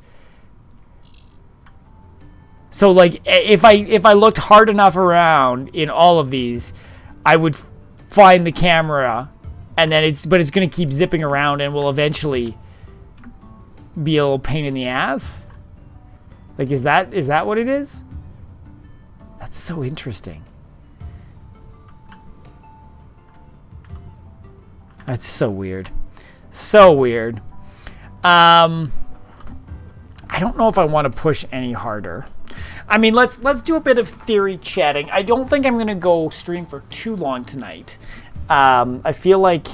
So like if I looked hard enough around in all of these, I would find the camera, and then it's going to keep zipping around and will eventually be a little pain in the ass. Like is that what it is? That's so interesting. That's so weird. So weird. I don't know if I want to push any harder. I mean, let's do a bit of theory chatting. I don't think I'm going to go stream for too long tonight. I feel like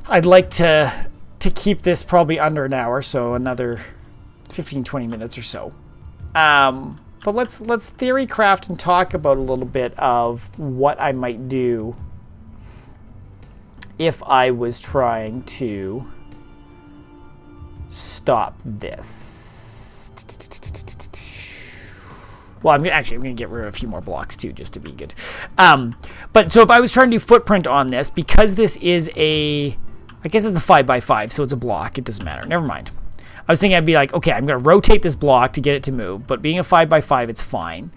I'd like to keep this probably under an hour, so another 15-20 minutes or so. But let's theory craft and talk about a little bit of what I might do if I was trying to stop this. Well, I'm going to get rid of a few more blocks too, just to be good. But so if I was trying to do footprint on this, because this is I guess it's a 5x5, so it's a block. It doesn't matter. Never mind. I was thinking I'd be like, okay, I'm going to rotate this block to get it to move, but being a 5x5, it's fine.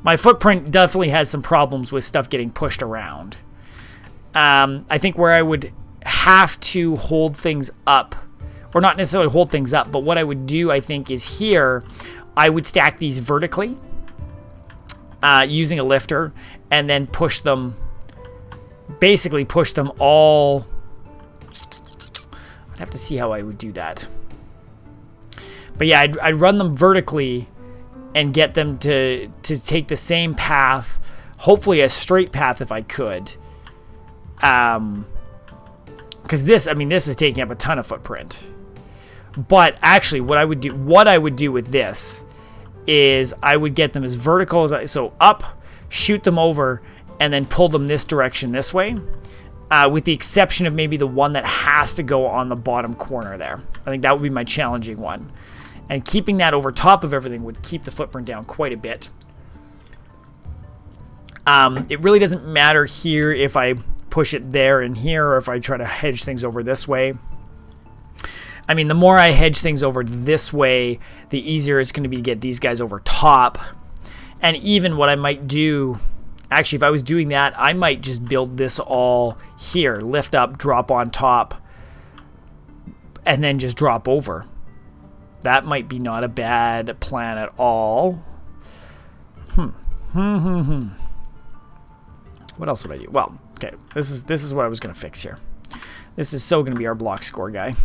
My footprint definitely has some problems with stuff getting pushed around. I think where I would have to hold things up, or not necessarily hold things up, but what I would do, I think, is here, I would stack these vertically using a lifter, and then push them, basically push them all. I'd have to see how I would do that. But yeah, I'd run them vertically and get them to take the same path, hopefully a straight path if I could. Because this is taking up a ton of footprint. But actually, what I would do with this is I would get them as vertical as so up, shoot them over, and then pull them this direction this way. With the exception of maybe the one that has to go on the bottom corner there. I think that would be my challenging one. And keeping that over top of everything would keep the footprint down quite a bit. It really doesn't matter here if I push it there and here, or if I try to hedge things over this way. I mean, the more I hedge things over this way, the easier it's going to be to get these guys over top. And even what I might do, actually, if I was doing that, I might just build this all here. Lift up, drop on top, and then just drop over. That might be not a bad plan at all. What else would I do? Well, okay, this is what I was going to fix here. This is so going to be our block score guy.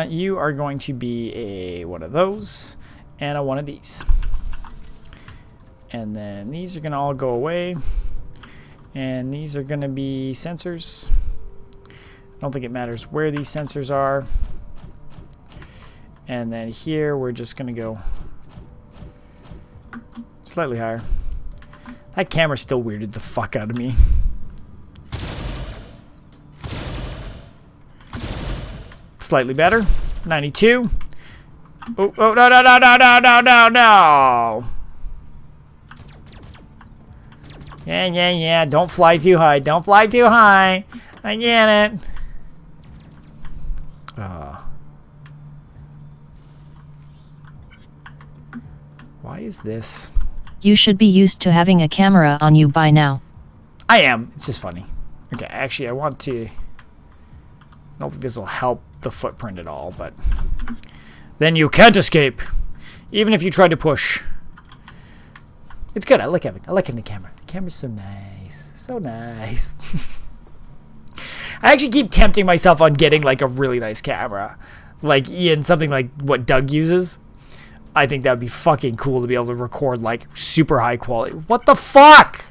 You are going to be a one of those and a one of these. And then these are going to all go away. And these are going to be sensors. I don't think it matters where these sensors are. And then here we're just going to go slightly higher. That camera still weirded the fuck out of me. Slightly better. 92. Oh, no. Yeah. Don't fly too high. Don't fly too high. I get it. Why is this? You should be used to having a camera on you by now. I am. It's just funny. Okay, actually, I want to... I don't think this will help the footprint at all, but... Then you can't escape. Even if you try to push. It's good. I like having the camera. The camera's so nice. So nice. I actually keep tempting myself on getting, like, a really nice camera. Like, Ian, something like what Doug uses. I think that would be fucking cool to be able to record, like, super high quality. What the fuck?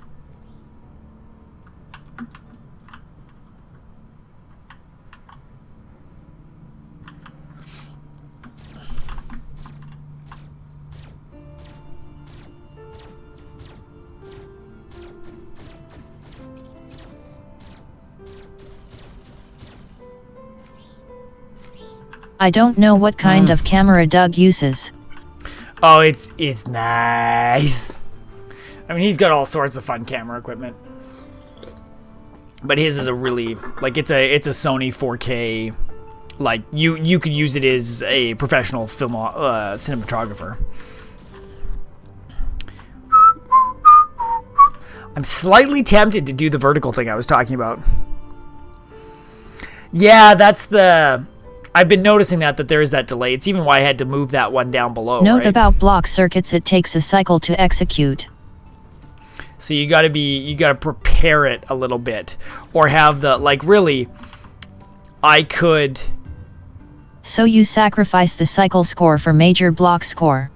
I don't know what kind of camera Doug uses. Oh, it's nice. I mean, he's got all sorts of fun camera equipment. But his is a really, like, it's a Sony 4K. Like, you could use it as a professional film cinematographer. I'm slightly tempted to do the vertical thing I was talking about. Yeah, that's the... I've been noticing that there is that delay. It's even why I had to move that one down below. Note right? about block circuits, it takes a cycle to execute. So you gotta prepare it a little bit. Or have the, like, really, I could... So you sacrifice the cycle score for major block score.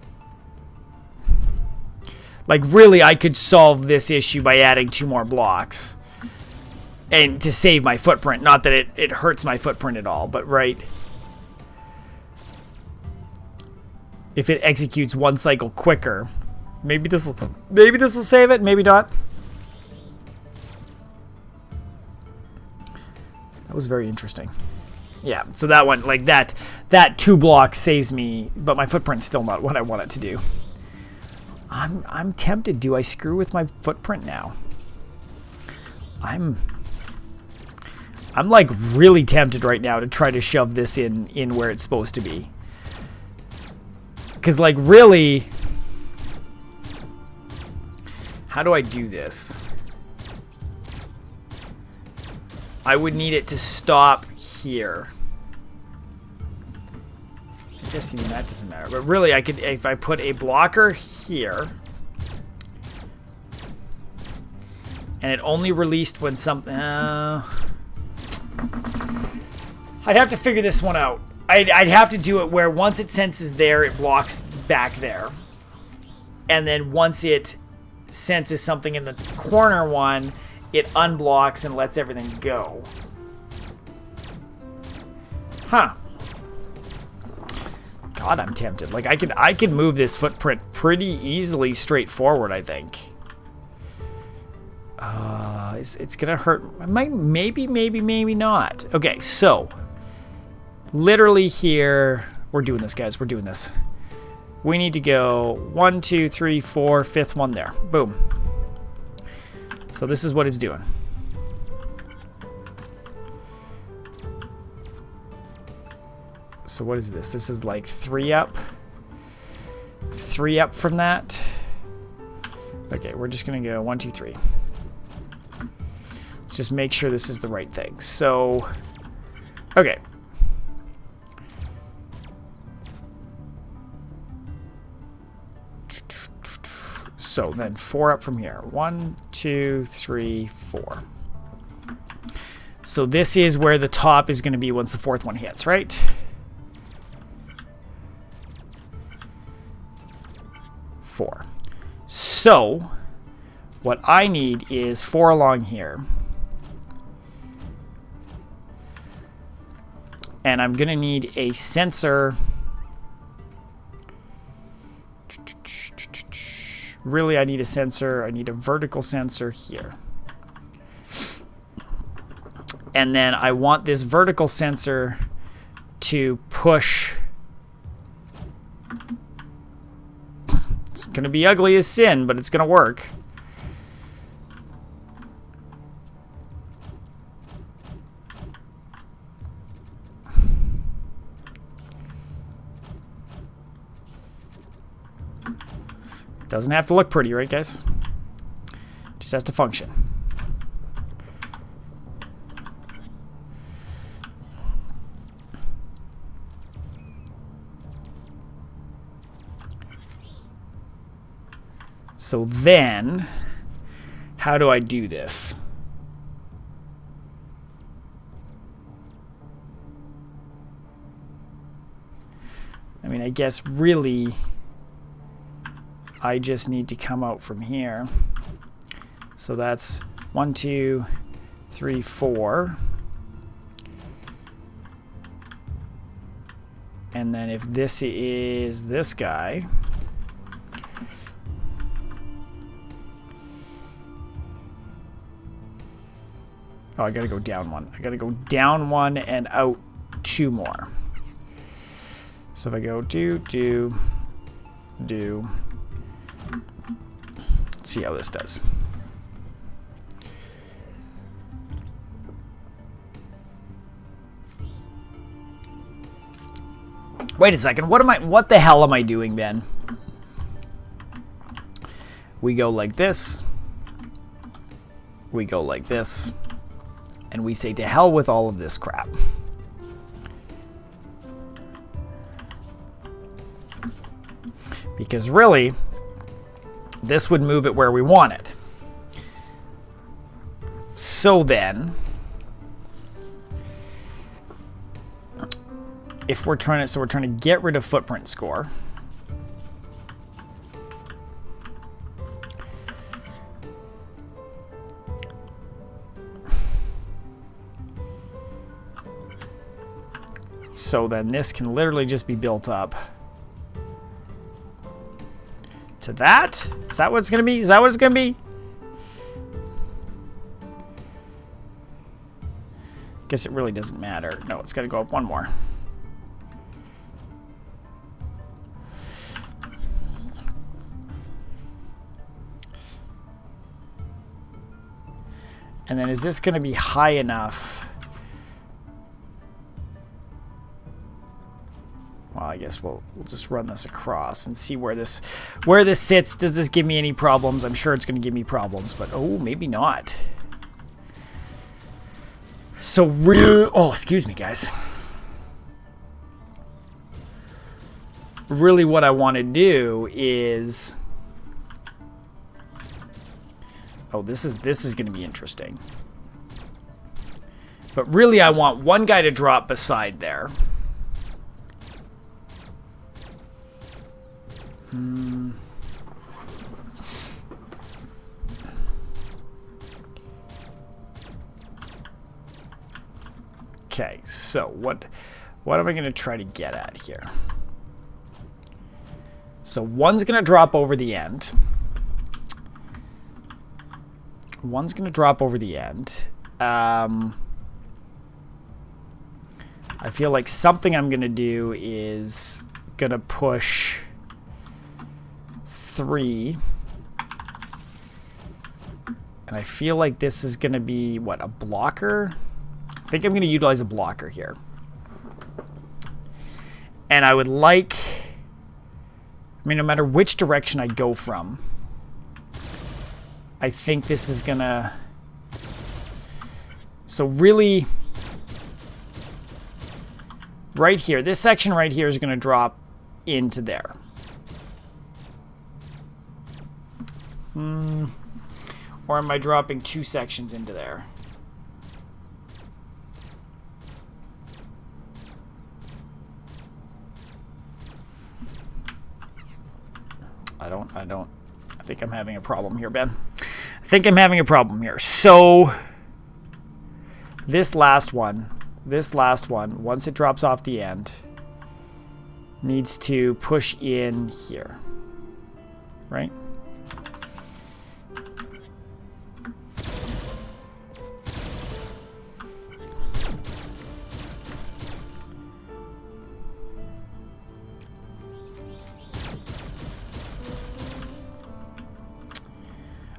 Like, really, I could solve this issue by adding 2 more blocks. And to save my footprint. Not that it hurts my footprint at all, but right... If it executes one cycle quicker, maybe this will save it, maybe not. That was very interesting. Yeah, so that one, like that 2 blocks saves me, but my footprint's still not what I want it to do. I'm tempted. Do I screw with my footprint now? I'm like really tempted right now to try to shove this in where it's supposed to be. Because, like, really, how do I do this? I would need it to stop here. I guess even that doesn't matter. But really, I could, if I put a blocker here, and it only released when something... I'd have to figure this one out. I'd have to do it where once it senses there, it blocks back there. And then once it senses something in the corner one, it unblocks and lets everything go. Huh. God, I'm tempted. Like, I could move this footprint pretty easily straight forward, I think. It's gonna hurt. Maybe not. Okay, so literally here, we're doing this, guys. We're doing this. We need to go 1, 2, 3, 4, fifth one there. Boom. So this is what it's doing. So what is this? This is like 3 up. 3 up from that. Okay, we're just gonna go 1, 2, 3. Let's just make sure this is the right thing. So, okay. So then 4 up from here. 1, 2, 3, 4. So this is where the top is going to be once the 4th one hits, right? 4. So what I need is 4 along here. And I'm going to need a sensor. Really, I need a sensor. I need a vertical sensor here. And then I want this vertical sensor to push. It's going to be ugly as sin, but it's going to work. Doesn't have to look pretty, right, guys? Just has to function. So then, how do I do this? I mean, I guess really I just need to come out from here. So that's 1, 2, 3, 4. And then if this is this guy, oh, I gotta go down 1. I gotta go down 1 and out 2 more. So if I go do. Let's see how this does. Wait a second. What the hell am I doing, Ben? We go like this. We go like this. And we say to hell with all of this crap. Because really, this would move it where we want it. So then, if we're trying to get rid of footprint score. So then this can literally just be built up to that. Is that what it's going to be? Is that what it's going to be? Guess it really doesn't matter. No, it's got to go up 1 more. And then is this going to be high enough? Well, I guess we'll just run this across and see where this sits. Does this give me any problems? I'm sure it's going to give me problems, but oh, maybe not. So oh, excuse me, guys. Really what I want to do is, oh, this is going to be interesting. But really I want one guy to drop beside there. Okay, so what am I going to try to get at here? So one's going to drop over the end. One's going to drop over the end. I feel like something I'm going to do is going to push 3. And I feel like this is going to be, what, a blocker? I think I'm going to utilize a blocker here. And I would like, I mean, no matter which direction I go from, I think this is going to, so really, right here, this section right here is going to drop into there. Or am I dropping 2 sections into there? I think I'm having a problem here, Ben. I think I'm having a problem here. So this last one, once it drops off the end, needs to push in here, right?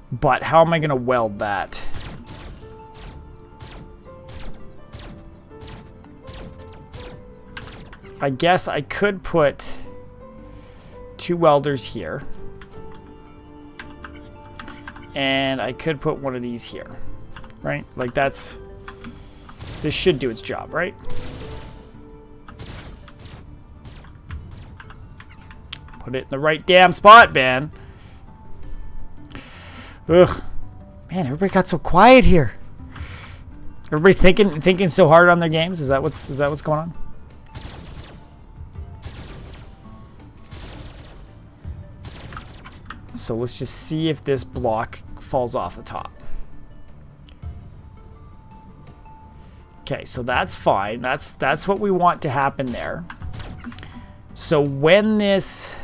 But how am I going to weld that? I guess I could put 2 welders here. And I could put one of these here. Right? Like this should do its job, right? Put it in the right damn spot, man. Ugh. Man, everybody got so quiet here. Everybody's thinking so hard on their games. Is that what's going on? So let's just see if this block falls off the top. Okay, so that's fine. That's what we want to happen there. So when this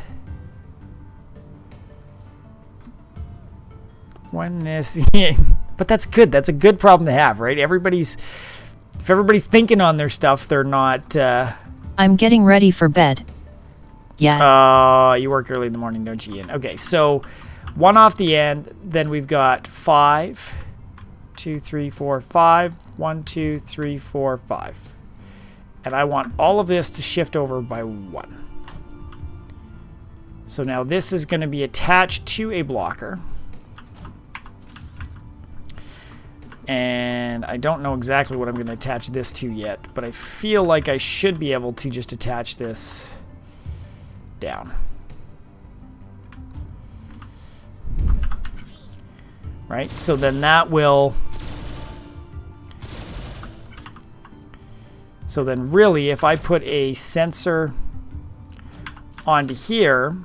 but that's good. That's a good problem to have, right? If everybody's thinking on their stuff, they're not I'm getting ready for bed. Yeah. You work early in the morning, don't you, Ian? Okay, so 1 off the end, then we've got 5, 2, 3, 4, 5, 1, 2, 3, 4, 5. And I want all of this to shift over by 1. So now this is going to be attached to a blocker. And I don't know exactly what I'm going to attach this to yet, but I feel like I should be able to just attach this down. Right? So then that will... So then really, if I put a sensor onto here...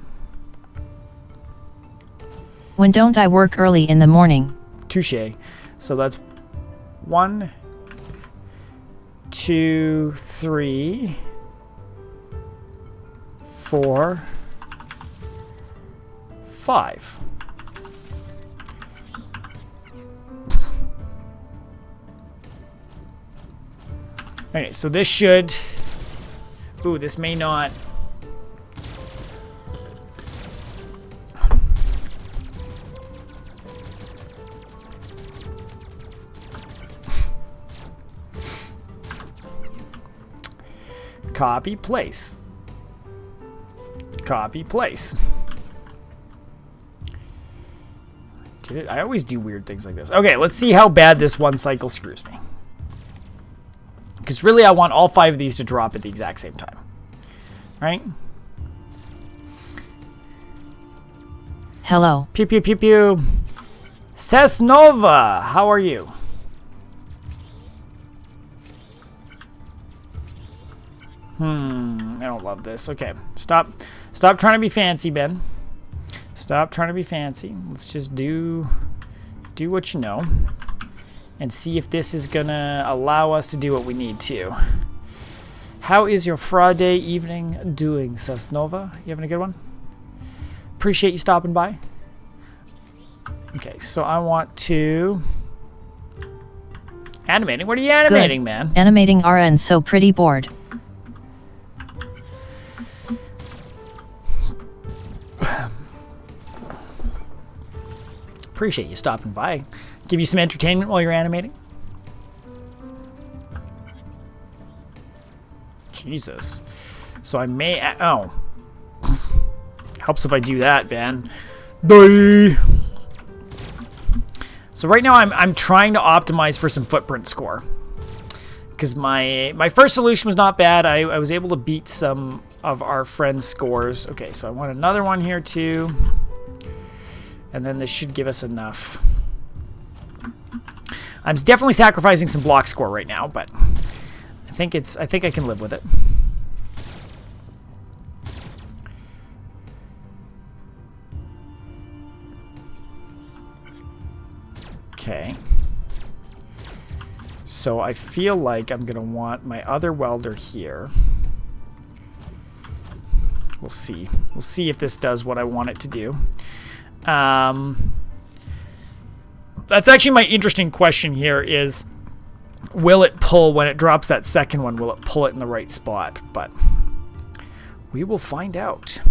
When don't I work early in the morning? Touche. So that's 1, 2, 3, 4, 5. Okay, so this should... Ooh, this may not... Copy, place. Copy, place. Did it? I always do weird things like this. Okay, let's see how bad this one cycle screws me. Because really, I want all 5 of these to drop at the exact same time. Right? Hello. Pew, pew, pew, pew. Cessnova, how are you? I don't love this. Okay, stop trying to be fancy, Ben. Stop trying to be fancy. Let's just do what you know. And see if this is gonna allow us to do what we need to. How is your Friday evening doing, Sasnova? You having a good one? Appreciate you stopping by. Okay, so I want to... Animating? What are you animating, Good. man? Animating RN so pretty bored. Appreciate you stopping by. Give you some entertainment while you're animating. Jesus. So I may... Oh. Helps if I do that, man. Die. So right now I'm trying to optimize for some footprint score. Because my first solution was not bad. I was able to beat some of our friends' scores. Okay, so I want another one here too. And then this should give us enough. I'm definitely sacrificing some block score right now, but I think I can live with it. Okay. So I feel like I'm gonna want my other welder here. We'll see. We'll see if this does what I want it to do. That's actually my interesting question here is, will it pull when it drops that second one? Will it pull it in the right spot? But we will find out.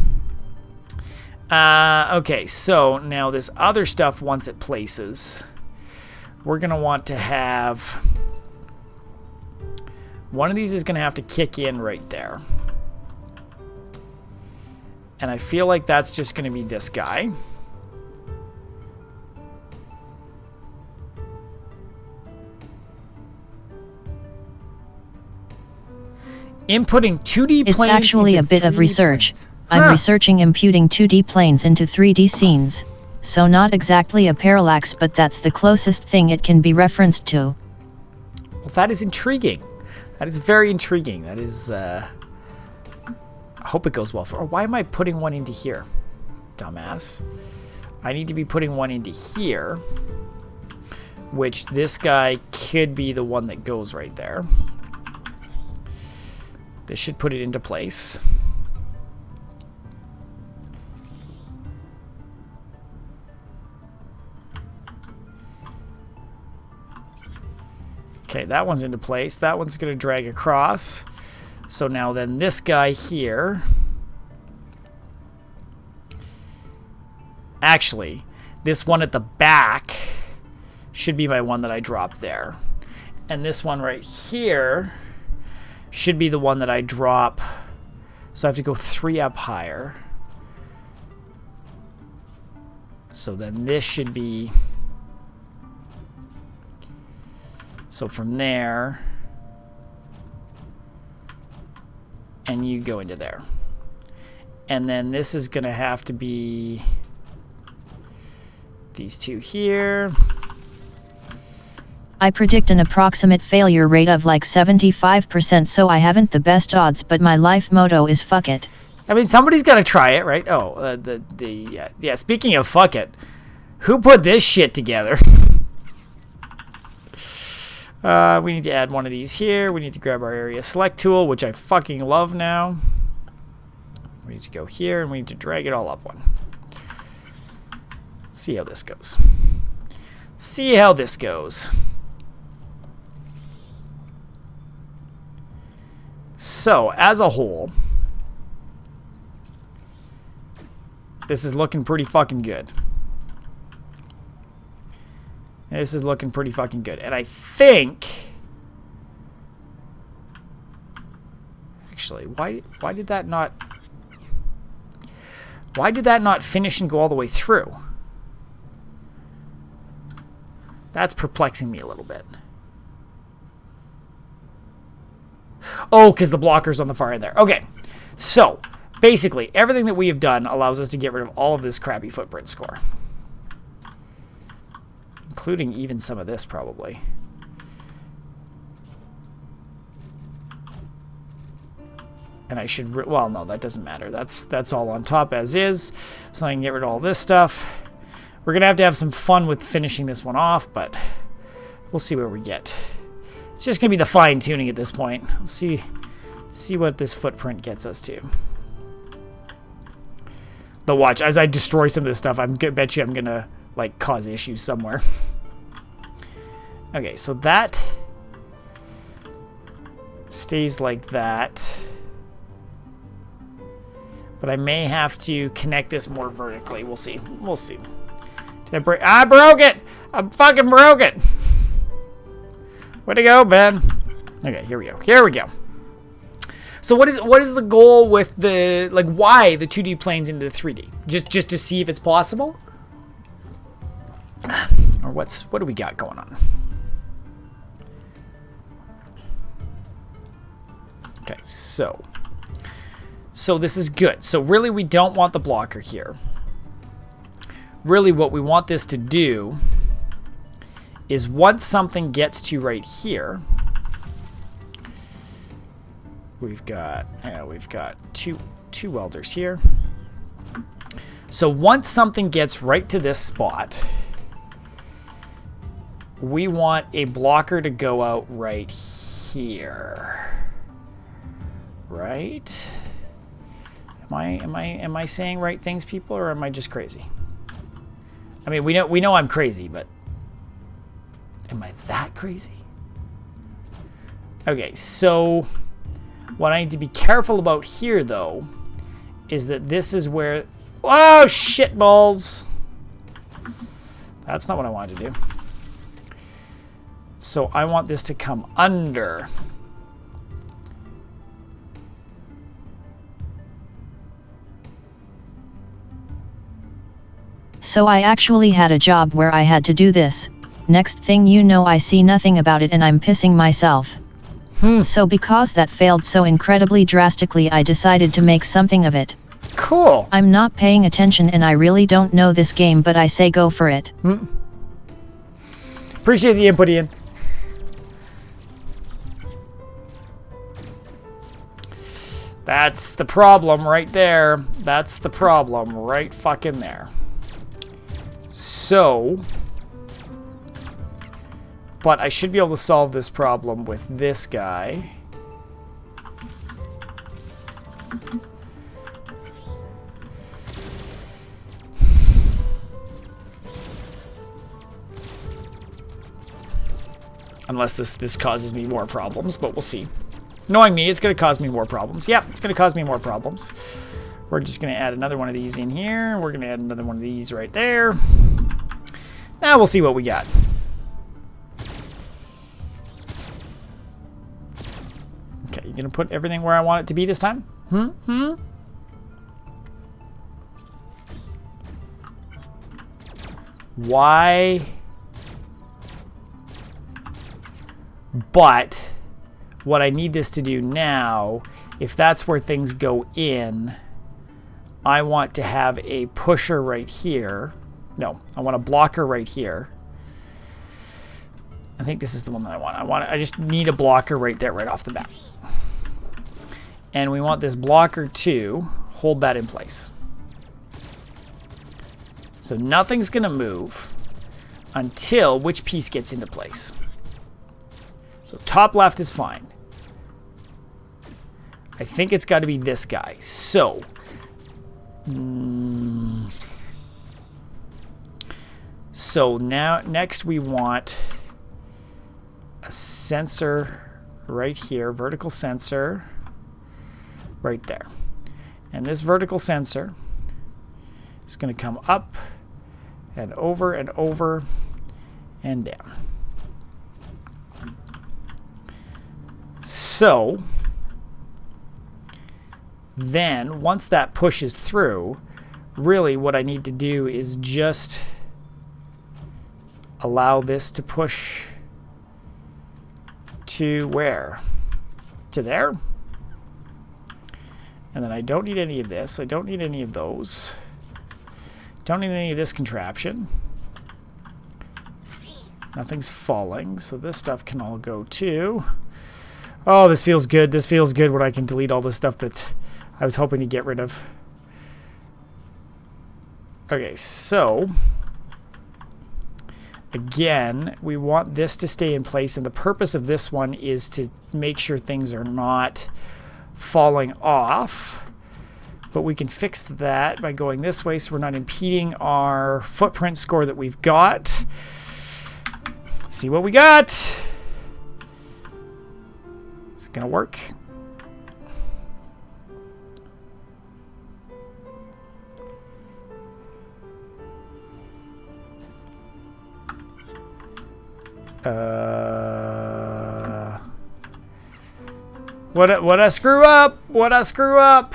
Okay, so now this other stuff, once it places, we're going to want to have... One of these is going to have to kick in right there. And I feel like that's just going to be this guy. Inputting 2D planes. It's actually into a bit of 3D research. planes. I'm researching imputing 2D planes into 3D scenes, so not exactly a parallax, but that's the closest thing it can be referenced to. Well, that is intriguing. That is very intriguing. That is, I hope it goes well for... Or why am I putting one into here? Dumbass. I need to be putting one into here, which this guy could be the one that goes right there. This should put it into place. Okay, that one's into place. That one's going to drag across. So now then this guy here... Actually, this one at the back should be my one that I dropped there. And this one right here should be the one that I drop. So I have to go 3 up higher. So then this should be... So from there, and you go into there. And then this is going to have to be these two here. I predict an approximate failure rate of like 75%, so I haven't the best odds, but my life motto is fuck it. I mean, somebody's got to try it, right? Oh, yeah, speaking of fuck it, who put this shit together? We need to add one of these here. We need to grab our area select tool, which I fucking love now. We need to go here, and we need to drag it all up one. See how this goes. See how this goes. So, as a whole, this is looking pretty fucking good. This is looking pretty fucking good. And I think... Actually, why did that not... Why did that not finish and go all the way through? That's perplexing me a little bit. Oh, because the blocker's on the far end there. Okay, so basically everything that we have done allows us to get rid of all of this crappy footprint score. Including even some of this, probably. And I should, well, no, that doesn't matter. That's all on top as is. So I can get rid of all this stuff. We're going to have some fun with finishing this one off, but we'll see where we get. It's just going to be the fine-tuning at this point. We'll see what this footprint gets us to. But watch, as I destroy some of this stuff, bet you I'm going to, like, cause issues somewhere. Okay, so that stays like that. But I may have to connect this more vertically. We'll see. We'll see. Did I break? I broke it! I fucking broke it! Way to go, Ben. Okay, here we go. Here we go. So what is the goal with the, like, why the 2D planes into the 3D? Just to see if it's possible? Or what do we got going on? Okay, so this is good. So really we don't want the blocker here. Really what we want this to do is once something gets to right here, we've got two welders here. So once something gets right to this spot, we want a blocker to go out right here. Right? Am I saying right things, people, or am I just crazy? I mean, we know I'm crazy, but am I that crazy? Okay, so what I need to be careful about here, though, is that this is where... Oh, shit balls! That's not what I wanted to do. So I want this to come under. So I actually had a job where I had to do this. Next thing you know, I see nothing about it and I'm pissing myself. So because that failed so incredibly drastically, I decided to make something of it. Cool. I'm not paying attention and I really don't know this game, but I say go for it. Appreciate the input, Ian. That's the problem right there. That's the problem right fucking there. So, but I should be able to solve this problem with this guy. Unless this causes me more problems, but we'll see. Knowing me, it's going to cause me more problems. Yep, it's going to cause me more problems. We're just going to add another one of these in here. We're going to add another one of these right there. Now we'll see what we got. Okay, you going to put everything where I want it to be this time? Why? But what I need this to do now, if that's where things go in, I want to have a pusher right here. No, I want a blocker right here. I think this is the one that I want. I just need a blocker right there, right off the bat. And we want this blocker to hold that in place. So nothing's going to move until which piece gets into place. So top left is fine. I think it's got to be this guy. So, now next we want a sensor right here, vertical sensor right there. And this vertical sensor is going to come up and over and over and down. So then once that pushes through, really what I need to do is just allow this to push to where? To there. And then I don't need any of this. I don't need any of those. Don't need any of this contraption. Nothing's falling, so this stuff can all go too. Oh, this feels good. This feels good when I can delete all the stuff that I was hoping to get rid of. Okay, so again, we want this to stay in place, and the purpose of this one is to make sure things are not falling off. But we can fix that by going this way so we're not impeding our footprint score that we've got. Let's see what we got. Is it going to work? What I screw up? What I screw up?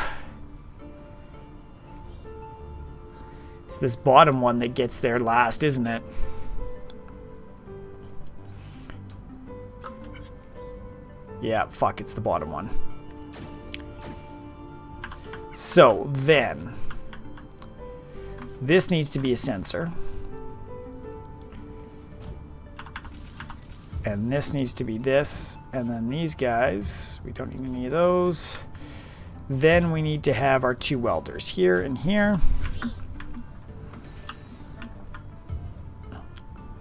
It's this bottom one that gets there last, isn't it? Yeah, fuck, it's the bottom one. So then, this needs to be a sensor. And this needs to be this. And then these guys, we don't need any of those. Then we need to have our two welders here and here.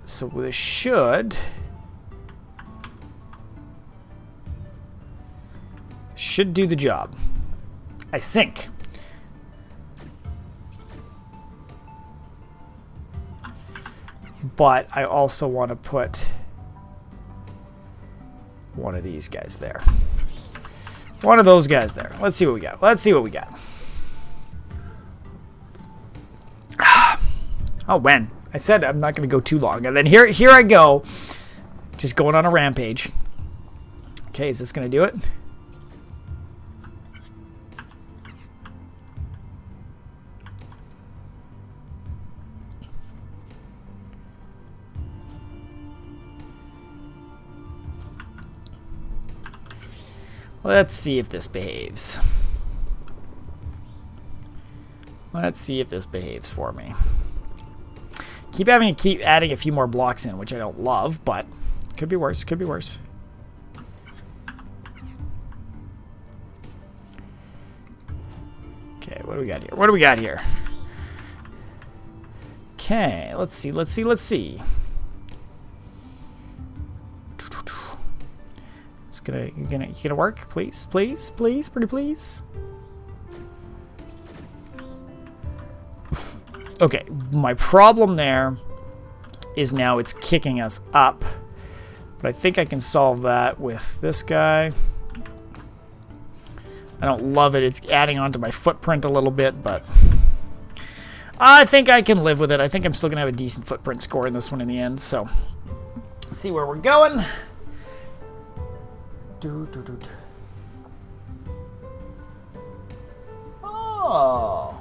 So this should do the job, I think. But I also want to put one of these guys there. One of those guys there. Let's see what we got. Let's see what we got. Oh, when? I said I'm not going to go too long. And then here I go. Just going on a rampage. Okay, is this going to do it? Let's see if this behaves. Let's see if this behaves for me. Keep having to keep adding a few more blocks in, which I don't love, but could be worse, could be worse. Okay, what do we got here? What do we got here? Okay, let's see, let's see, let's see. It's gonna work, please, please, please, pretty please. Okay, my problem there is now it's kicking us up. But I think I can solve that with this guy. I don't love it. It's adding onto my footprint a little bit, but I think I can live with it. I think I'm still going to have a decent footprint score in this one in the end. So let's see where we're going. Oh.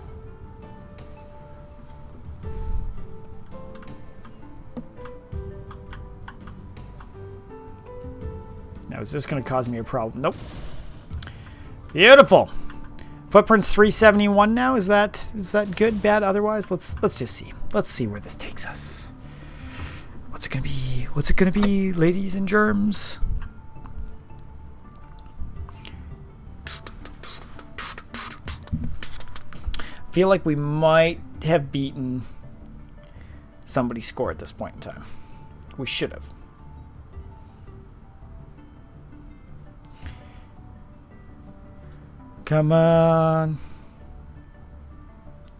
Now, is this going to cause me a problem? Nope. Beautiful. Footprint's 371 now. Is that good, bad, otherwise? Let's just see. Let's see where this takes us. What's it going to be? What's it going to be, ladies and germs? I feel like we might have beaten somebody's score at this point in time. We should have. Come on.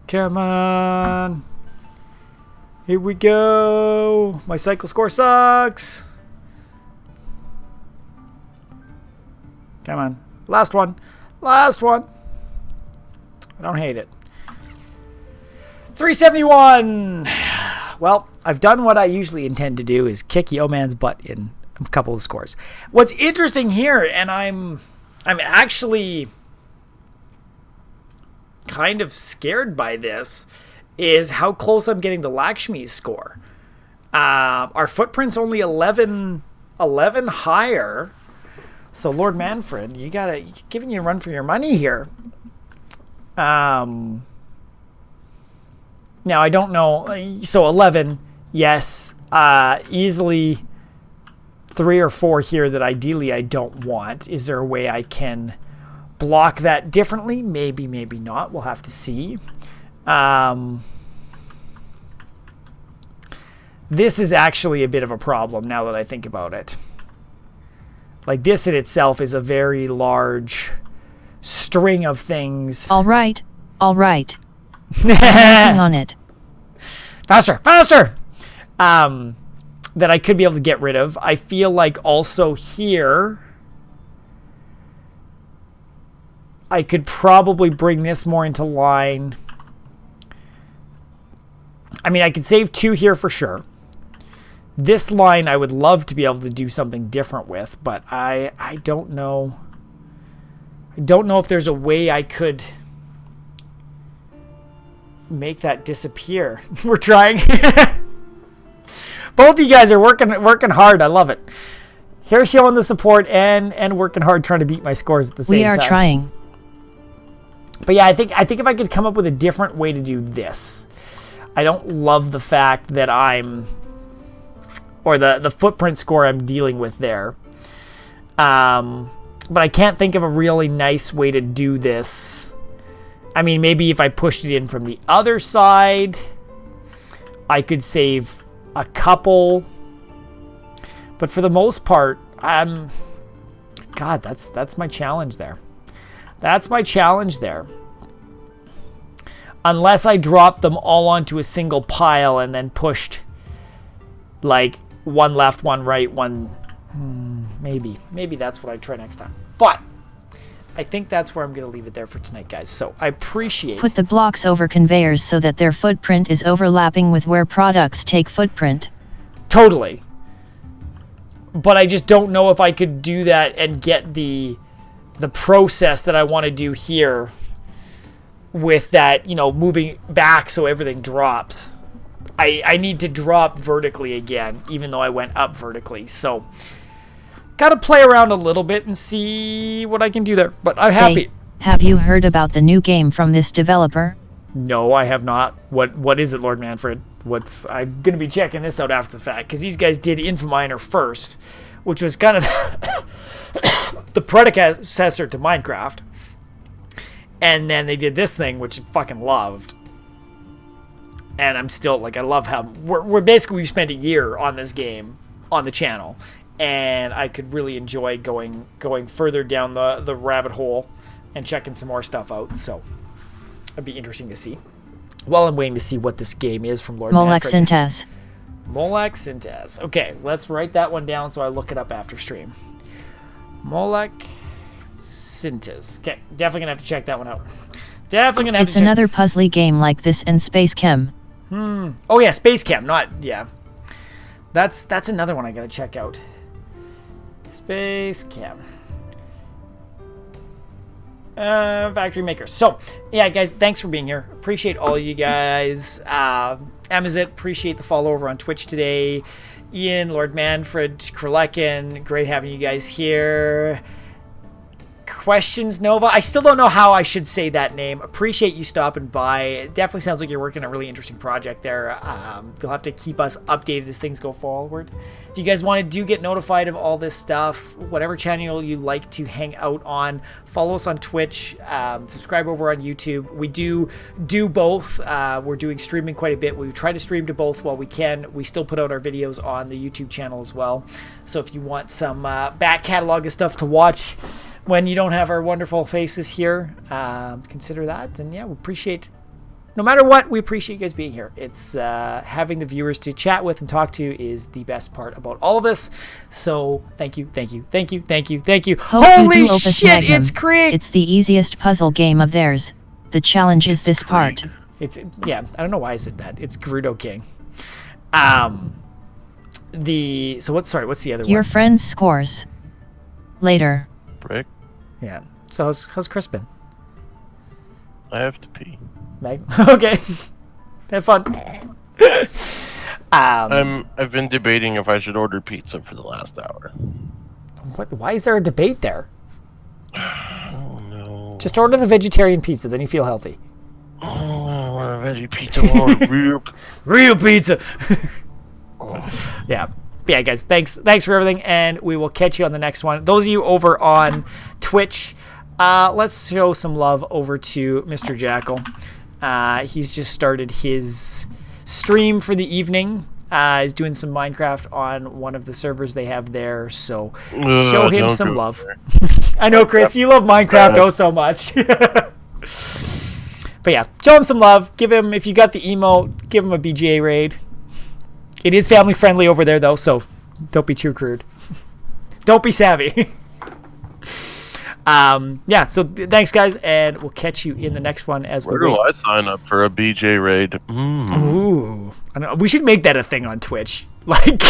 Come on. Here we go. My cycle score sucks. Come on. Last one. Last one. I don't hate it. 371. Well, I've done what I usually intend to do, is kick Yo Man's butt in a couple of scores. What's interesting here, and I'm actually kind of scared by this, is how close I'm getting to Lakshmi's score. Our footprint's only 11 higher. So Lord Manfred, you gotta giving you a run for your money here. Now I don't know. So 11, yes, easily 3 or 4 here that ideally I don't want. Is there a way I can block that differently? Maybe, maybe not. We'll have to see. This is actually a bit of a problem now that I think about it. Like, this in itself is a very large string of things. All right. I'm working on it. Faster! That I could be able to get rid of. I feel like also here, I could probably bring this more into line. I mean, I could save 2 here for sure. This line I would love to be able to do something different with, but I don't know. I don't know if there's a way I could make that disappear. We're trying. Both of you guys are working hard. I love it. Here showing the support and working hard trying to beat my scores at the same time. We are trying. But yeah, I think if I could come up with a different way to do this. I don't love the fact that or the footprint score I'm dealing with there. But I can't think of a really nice way to do this. I mean, maybe if I pushed it in from the other side, I could save a couple. But for the most part, God, that's my challenge there. That's my challenge there. Unless I drop them all onto a single pile and then pushed like one left, one right, one... Maybe that's what I'd try next time. But I think that's where I'm going to leave it there for tonight, guys. So I appreciate... Put the blocks over conveyors so that their footprint is overlapping with where products take footprint. Totally. But I just don't know if I could do that and get the process that I want to do here with that, moving back so everything drops. I need to drop vertically again, even though I went up vertically. So, got to play around a little bit and see what I can do there. But I'm happy. Have you heard about the new game from this developer? No, I have not. What is it, Lord Manfred? I'm going to be checking this out after the fact, because these guys did Infominer first, which was kind of the predecessor to Minecraft. And then they did this thing, which I fucking loved. And I'm still, I love how... we've spent a year on this game on the channel. And I could really enjoy going further down the rabbit hole and checking some more stuff out. So, it'd be interesting to see. Well, I'm waiting to see what this game is from Lord Manfred. Molek Syntez. Okay, let's write that one down so I look it up after stream. Molek Syntez. Okay, definitely gonna have to check that one out. It's another puzzly game like this in Space Chem. Oh yeah, Space Chem. That's another one I gotta check out. Space Chem. Factory Maker. So, yeah, guys, thanks for being here. Appreciate all you guys. Amazit, appreciate the follow over on Twitch today. Ian, Lord Manfred, Kralekin, great having you guys here. Questions, Nova. I still don't know how I should say that name. Appreciate you stopping by. It definitely sounds like you're working on a really interesting project there. You'll have to keep us updated as things go forward. If you guys want to get notified of all this stuff, whatever channel you like to hang out on, follow us on Twitch, subscribe over on YouTube. We do both. We're doing streaming quite a bit. We try to stream to both while we can. We still put out our videos on the YouTube channel as well. So if you want some back catalog of stuff to watch when you don't have our wonderful faces here, consider that. And yeah, we appreciate, no matter what, we appreciate you guys being here. It's having the viewers to chat with and talk to is the best part about all of this. So thank you. Holy shit, it's Creek! It's the easiest puzzle game of theirs. The challenge is this part. Yeah, I don't know why I said that. It's Gerudo King. What's the other one? Your friend's scores. Later. Brick? Yeah. So how's Chris been? I have to pee. Meg? Okay. Have fun. I've been debating if I should order pizza for the last hour. Why is there a debate there? Oh no. Just order the vegetarian pizza, then you feel healthy. Oh, I want a veggie pizza. I want real pizza. Yeah. But yeah, guys, thanks for everything, and we will catch you on the next one. Those of you over on Twitch, let's show some love over to Mr. Jackal. He's just started his stream for the evening. He's doing some Minecraft on one of the servers they have there, so show him some love. I know, Chris, you love Minecraft so much. But yeah, show him some love. Give him, if you got the emote, give him a BGA raid. It is family friendly over there, though, so don't be too crude. Don't be savvy. Yeah, so thanks, guys, and we'll catch you in the next one. Where do I sign up for a BJ raid? Ooh, I know. We should make that a thing on Twitch. Like,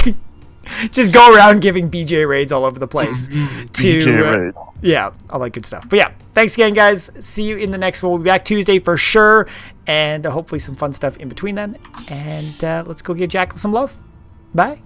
just go around giving BJ raids all over the place. BJ raid. Yeah, all that good stuff. But yeah, thanks again, guys. See you in the next one. We'll be back Tuesday for sure, and hopefully some fun stuff in between then. And let's go give Jackal some love. Bye.